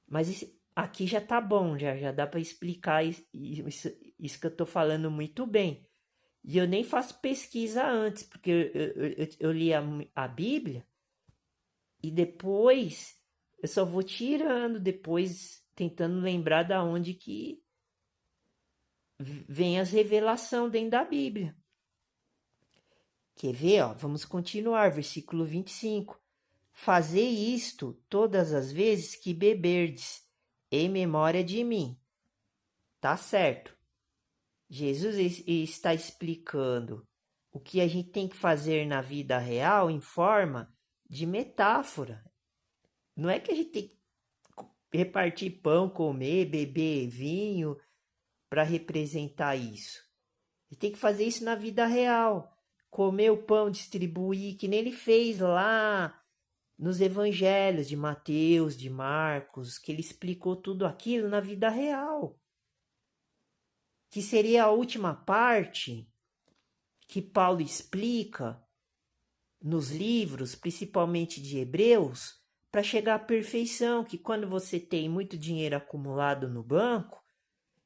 Mas aqui já tá bom, já dá para explicar isso que eu tô falando muito bem. E eu nem faço pesquisa antes, porque eu li a Bíblia e depois eu só vou tirando, depois tentando lembrar da onde que vem as revelações dentro da Bíblia. Quer ver? Ó? Vamos continuar, versículo 25. Fazei isto todas as vezes que beberdes, em memória de mim. Tá certo. Jesus está explicando o que a gente tem que fazer na vida real em forma de metáfora. Não é que a gente tem que repartir pão, comer, beber vinho para representar isso. A gente tem que fazer isso na vida real. Comer o pão, distribuir, que nem ele fez lá nos evangelhos de Mateus, de Marcos, que ele explicou tudo aquilo na vida real. Que seria a última parte que Paulo explica nos livros, principalmente de Hebreus, para chegar à perfeição, que quando você tem muito dinheiro acumulado no banco,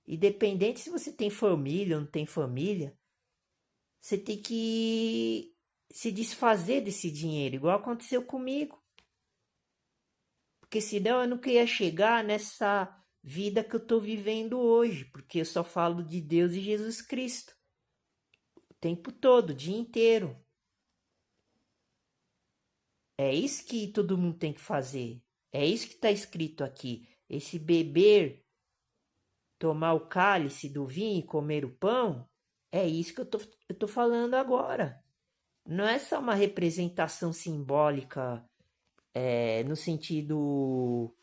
independente se você tem família ou não tem família, você tem que se desfazer desse dinheiro, igual aconteceu comigo. Porque senão eu nunca ia chegar nessa vida que eu estou vivendo hoje, porque eu só falo de Deus e Jesus Cristo. O tempo todo, o dia inteiro. É isso que todo mundo tem que fazer. É isso que está escrito aqui. Esse beber, tomar o cálice do vinho e comer o pão, é isso que eu tô falando agora. Não é só uma representação simbólica no sentido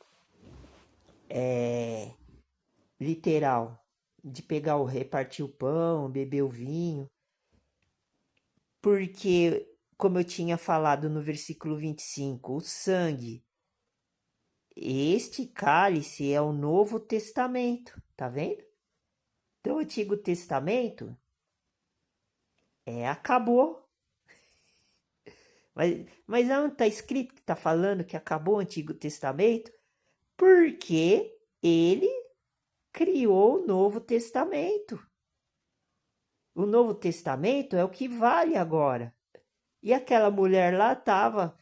literal, de pegar repartir o pão, beber o vinho. Porque, como eu tinha falado no versículo 25, o sangue, este cálice é o Novo Testamento, tá vendo? Então, o Antigo Testamento acabou. Mas não está escrito que está falando que acabou o Antigo Testamento? Porque ele criou o Novo Testamento. O Novo Testamento é o que vale agora. E aquela mulher lá estava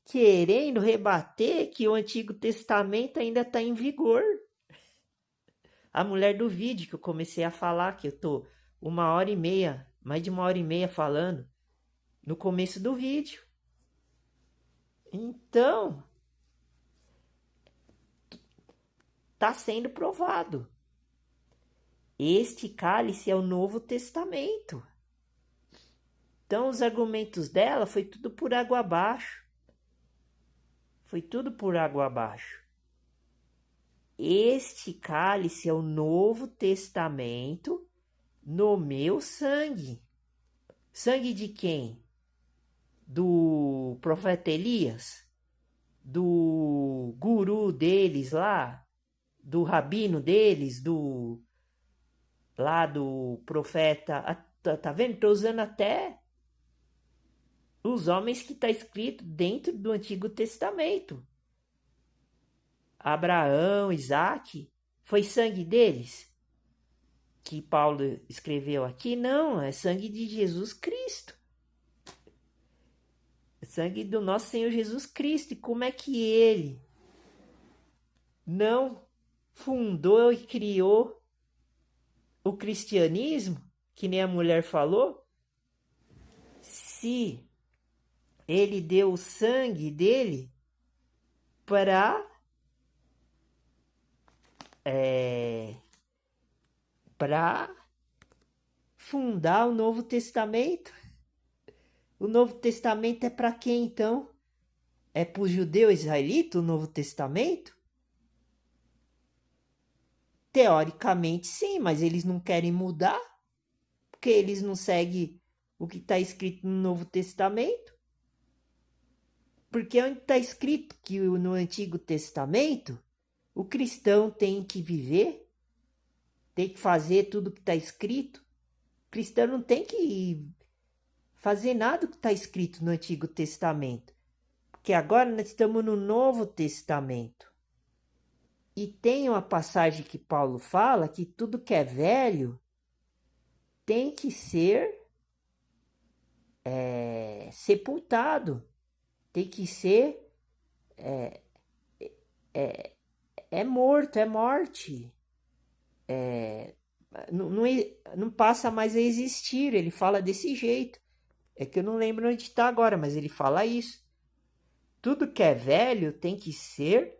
querendo rebater que o Antigo Testamento ainda está em vigor. A mulher do vídeo que eu comecei a falar, que eu tô 1h30, mais de 1h30 falando, no começo do vídeo. Então, está sendo provado. Este cálice é o Novo Testamento. Então, os argumentos dela foi tudo por água abaixo. Foi tudo por água abaixo. Este cálice é o Novo Testamento no meu sangue. Sangue de quem? Do profeta Elias? Do guru deles lá? Do rabino deles? Do profeta? Tá vendo? Estou usando até os homens que está escrito dentro do Antigo Testamento. Abraão, Isaac, foi sangue deles que Paulo escreveu aqui? Não, é sangue de Jesus Cristo. É sangue do nosso Senhor Jesus Cristo. E como é que ele não fundou e criou o cristianismo, que nem a mulher falou, se ele deu o sangue dele para fundar o Novo Testamento? O Novo Testamento é para quem então? É para o judeu israelita o Novo Testamento? Teoricamente sim, mas eles não querem mudar, porque eles não seguem o que está escrito no Novo Testamento. Porque onde está escrito que no Antigo Testamento o cristão tem que viver, tem que fazer tudo que está escrito. O cristão não tem que fazer nada do que está escrito no Antigo Testamento. Porque agora nós estamos no Novo Testamento. E tem uma passagem que Paulo fala que tudo que é velho tem que ser sepultado. Tem que ser morto, é morte. Não passa mais a existir. Ele fala desse jeito. É que eu não lembro onde está agora, mas ele fala isso. Tudo que é velho tem que ser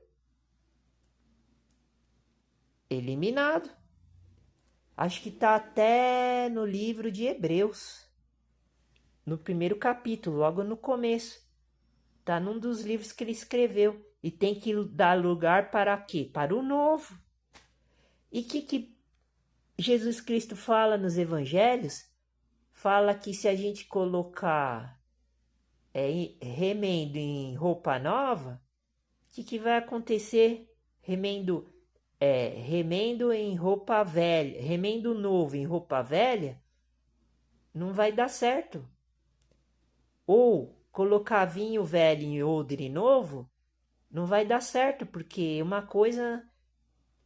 eliminado. Acho que está até no livro de Hebreus, no primeiro capítulo, logo no começo. Está num dos livros que ele escreveu. E tem que dar lugar para quê? Para o novo. E que Jesus Cristo fala nos evangelhos? Fala que se a gente colocar remendo em roupa nova, o que vai acontecer? Remendo em roupa velha, remendo novo em roupa velha, não vai dar certo. Ou colocar vinho velho em odre novo, não vai dar certo, porque uma coisa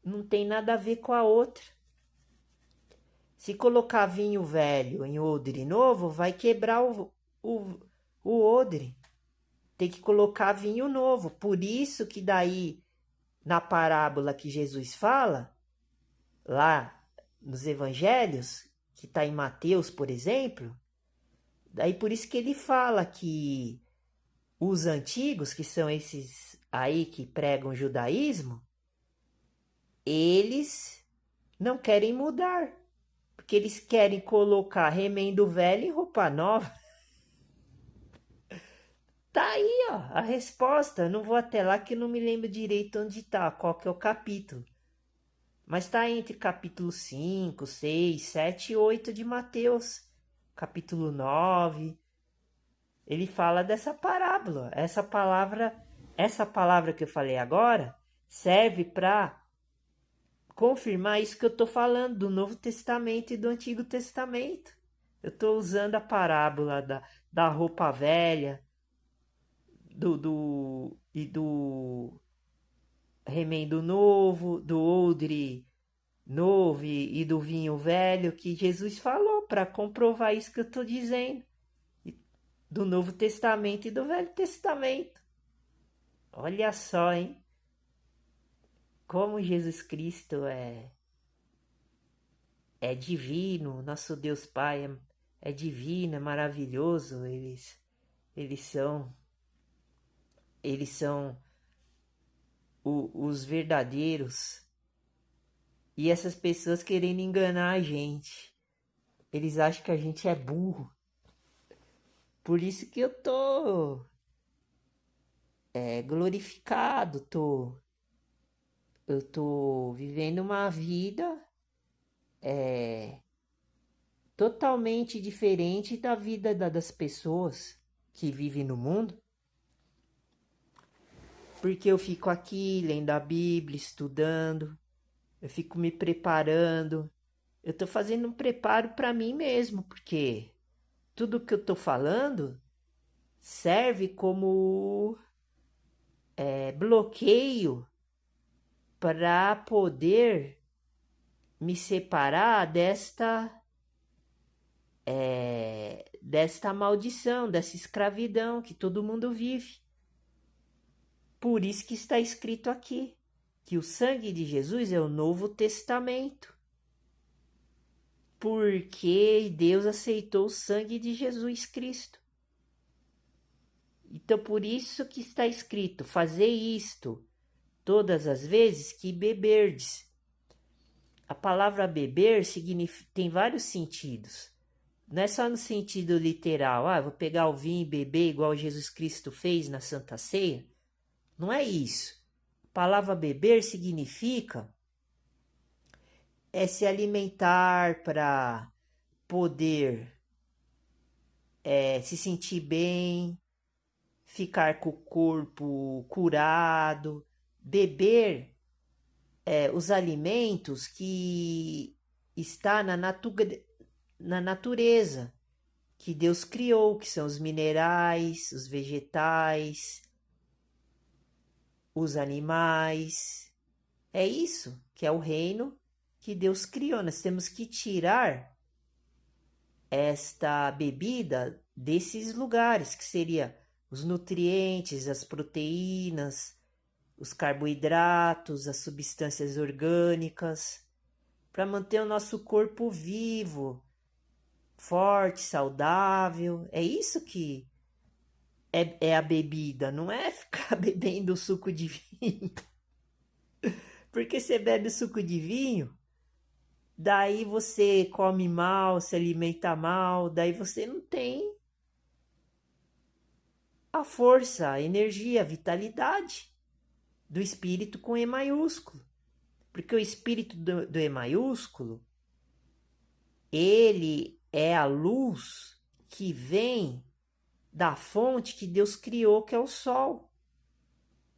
não tem nada a ver com a outra. Se colocar vinho velho em odre novo, vai quebrar o odre. Tem que colocar vinho novo. Por isso que daí, na parábola que Jesus fala, lá nos evangelhos, que está em Mateus, por exemplo, daí por isso que ele fala que os antigos, que são esses aí que pregam o judaísmo, eles não querem mudar, porque eles querem colocar remendo velho em roupa nova. Tá aí, ó, a resposta. Eu não vou até lá que eu não me lembro direito onde tá, qual que é o capítulo. Mas tá entre capítulo 5, 6, 7 e 8 de Mateus. Capítulo 9. Ele fala dessa parábola. Essa palavra que eu falei agora serve para confirmar isso que eu estou falando do Novo Testamento e do Antigo Testamento. Eu estou usando a parábola da roupa velha, do remendo novo, do odre novo e do vinho velho que Jesus falou para comprovar isso que eu estou dizendo. Do Novo Testamento e do Velho Testamento. Olha só, hein? Como Jesus Cristo é divino, nosso Deus Pai é divino, é maravilhoso. Eles são eles são os verdadeiros. E essas pessoas querendo enganar a gente. Eles acham que a gente é burro. Por isso que eu tô glorificado, eu tô vivendo uma vida totalmente diferente da vida das pessoas que vivem no mundo. Porque eu fico aqui lendo a Bíblia, estudando, eu fico me preparando. Eu tô fazendo um preparo para mim mesmo, porque tudo que eu tô falando serve como bloqueio para poder me separar desta maldição, dessa escravidão que todo mundo vive. Por isso que está escrito aqui que o sangue de Jesus é o Novo Testamento. Porque Deus aceitou o sangue de Jesus Cristo. Então por isso que está escrito: fazer isto todas as vezes que beberdes. A palavra beber tem vários sentidos. Não é só no sentido literal, vou pegar o vinho e beber igual Jesus Cristo fez na Santa Ceia. Não é isso. A palavra beber significa se alimentar para poder se sentir bem, ficar com o corpo curado, beber os alimentos que está na natureza que Deus criou, que são os minerais, os vegetais, os animais. É isso que é o reino que Deus criou. Nós temos que tirar esta bebida desses lugares, que seria os nutrientes, as proteínas, os carboidratos, as substâncias orgânicas, para manter o nosso corpo vivo, forte, saudável. É isso que é a bebida, não é ficar bebendo suco de vinho. Porque você bebe suco de vinho, daí você come mal, se alimenta mal, daí você não tem a força, a energia, a vitalidade do espírito com E maiúsculo. Porque o espírito do E maiúsculo, ele é a luz que vem da fonte que Deus criou, que é o sol.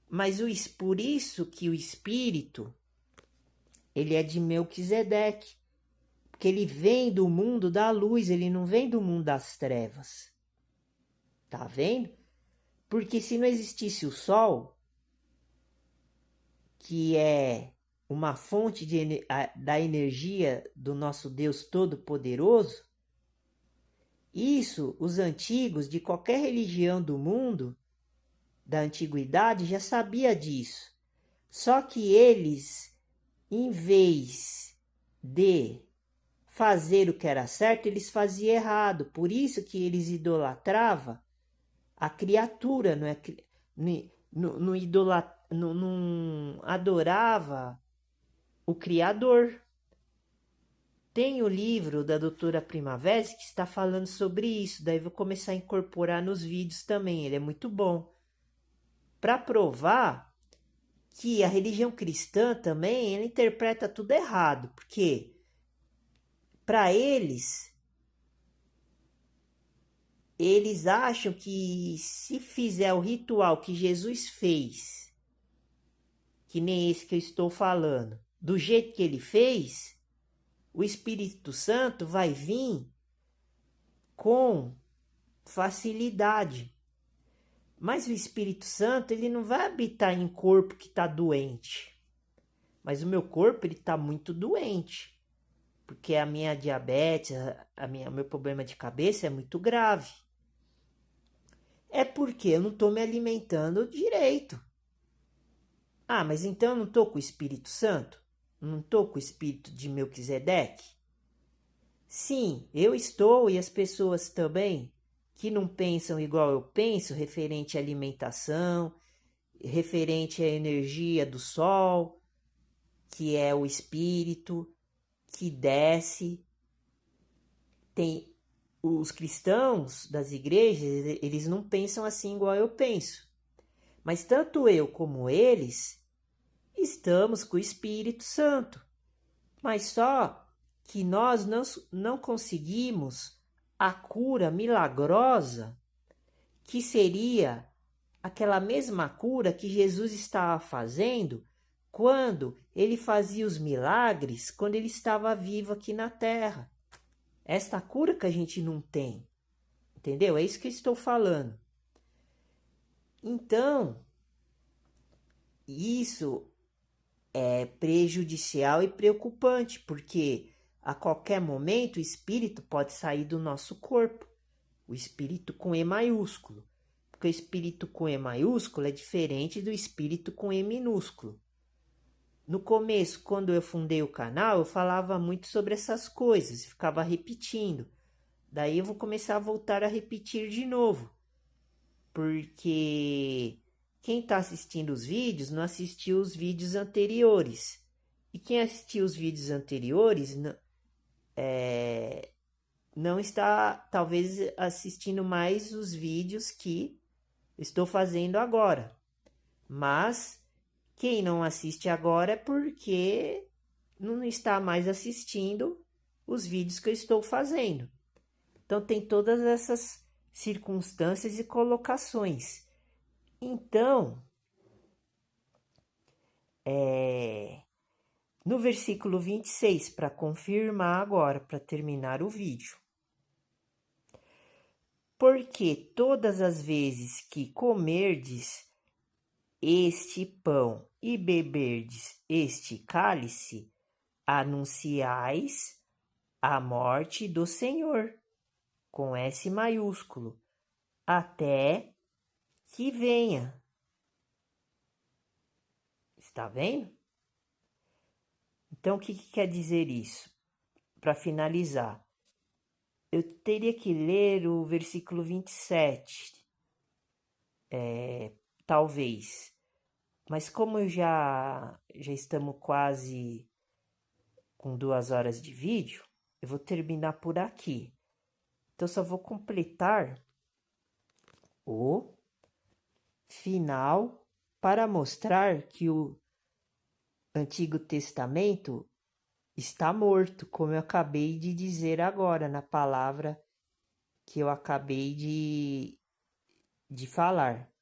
Mas por isso que o espírito, ele é de Melquisedeque, porque ele vem do mundo da luz, ele não vem do mundo das trevas. Tá vendo? Porque se não existisse o sol, que é uma fonte da energia do nosso Deus Todo-Poderoso, isso os antigos de qualquer religião do mundo, da antiguidade, já sabia disso. Só que eles, em vez de fazer o que era certo, eles faziam errado. Por isso que eles idolatravam a criatura, não é? Não adorava o Criador. Tem o livro da doutora Primavera que está falando sobre isso, daí vou começar a incorporar nos vídeos também, ele é muito bom. Para provar que a religião cristã também, ela interpreta tudo errado, porque para eles acham que se fizer o ritual que Jesus fez, que nem esse que eu estou falando, do jeito que ele fez, o Espírito Santo vai vir com facilidade. Mas o Espírito Santo, ele não vai habitar em corpo que está doente. Mas o meu corpo, ele está muito doente. Porque a minha diabetes, o meu problema de cabeça é muito grave. É porque eu não estou me alimentando direito. Ah, mas então eu não estou com o Espírito Santo? Não estou com o Espírito de Melquisedeque? Sim, eu estou e as pessoas também que não pensam igual eu penso, referente à alimentação, referente à energia do sol, que é o espírito que desce. Tem os cristãos das igrejas, eles não pensam assim igual eu penso. Mas tanto eu como eles estamos com o Espírito Santo. Mas só que nós não conseguimos a cura milagrosa que seria aquela mesma cura que Jesus estava fazendo quando ele fazia os milagres, quando ele estava vivo aqui na terra. Esta cura que a gente não tem, entendeu? É isso que eu estou falando. Então, isso é prejudicial e preocupante, porque a qualquer momento o espírito pode sair do nosso corpo. O espírito com E maiúsculo. Porque o espírito com E maiúsculo é diferente do espírito com E minúsculo. No começo, quando eu fundei o canal, eu falava muito sobre essas coisas, ficava repetindo. Daí eu vou começar a voltar a repetir de novo. Porque quem está assistindo os vídeos não assistiu os vídeos anteriores. E quem assistiu os vídeos anteriores não está, talvez, assistindo mais os vídeos que estou fazendo agora. Mas quem não assiste agora é porque não está mais assistindo os vídeos que eu estou fazendo. Então tem todas essas circunstâncias e colocações. Então, no versículo 26, para confirmar agora, para terminar o vídeo. Porque todas as vezes que comerdes este pão e beberdes este cálice, anunciais a morte do Senhor, com S maiúsculo, até que venha. Está vendo? Então, o que quer dizer isso? Para finalizar, eu teria que ler o versículo 27, talvez. Mas como já estamos quase com 2 horas de vídeo, eu vou terminar por aqui. Então, só vou completar o final para mostrar que o Antigo Testamento está morto, como eu acabei de dizer agora, na palavra que eu acabei de falar.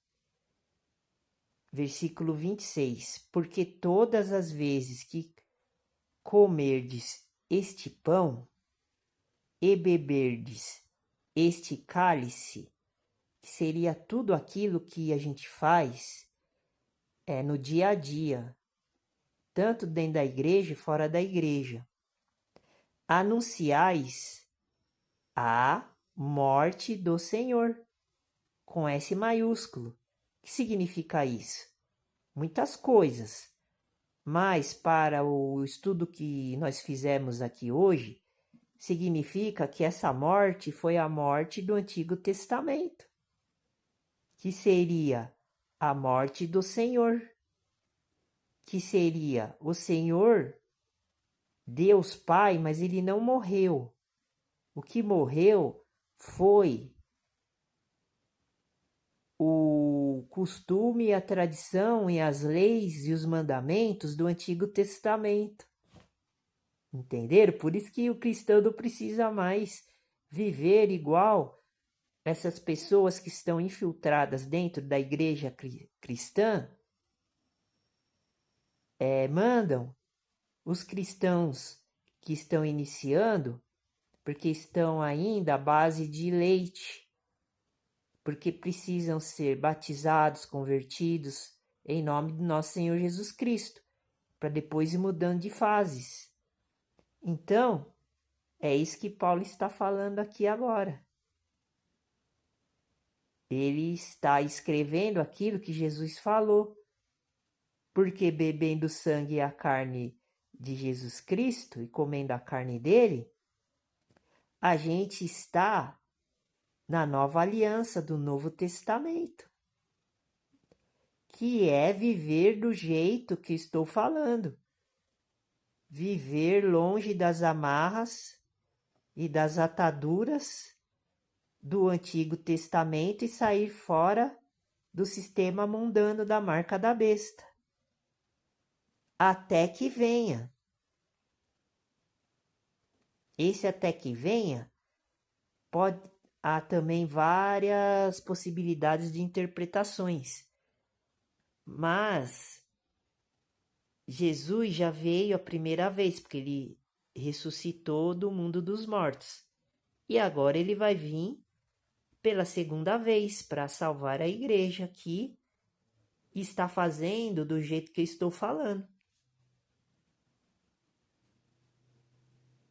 Versículo 26. Porque todas as vezes que comerdes este pão e beberdes este cálice, que seria tudo aquilo que a gente faz no dia a dia, tanto dentro da igreja e fora da igreja, anunciais a morte do Senhor, com S maiúsculo. O que significa isso? Muitas coisas, mas para o estudo que nós fizemos aqui hoje, significa que essa morte foi a morte do Antigo Testamento, que seria a morte do Senhor, que seria o Senhor, Deus Pai, mas ele não morreu. O que morreu foi o costume, a tradição e as leis e os mandamentos do Antigo Testamento. Entenderam? Por isso que o cristão não precisa mais viver igual essas pessoas que estão infiltradas dentro da igreja cristã, mandam os cristãos que estão iniciando, porque estão ainda à base de leite, porque precisam ser batizados, convertidos em nome do nosso Senhor Jesus Cristo, para depois ir mudando de fases. Então, é isso que Paulo está falando aqui agora. Ele está escrevendo aquilo que Jesus falou, porque bebendo o sangue e a carne de Jesus Cristo e comendo a carne dele, a gente está na nova aliança do Novo Testamento, que é viver do jeito que estou falando. Viver longe das amarras e das ataduras do Antigo Testamento e sair fora do sistema mundano da marca da besta. Até que venha. Esse até que venha há também várias possibilidades de interpretações. Mas Jesus já veio a primeira vez, porque ele ressuscitou do mundo dos mortos. E agora ele vai vir pela segunda vez para salvar a igreja que está fazendo do jeito que eu estou falando.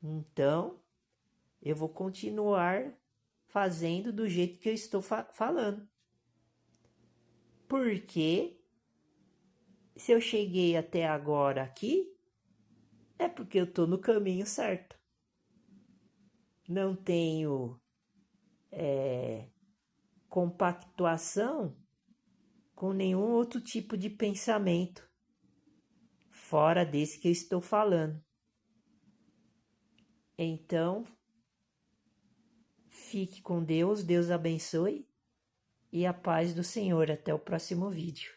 Então, eu vou continuar fazendo do jeito que eu estou falando. Porque se eu cheguei até agora aqui, é porque eu estou no caminho certo. Não tenho compactuação com nenhum outro tipo de pensamento fora desse que eu estou falando. Então, fique com Deus, Deus abençoe e a paz do Senhor. Até o próximo vídeo.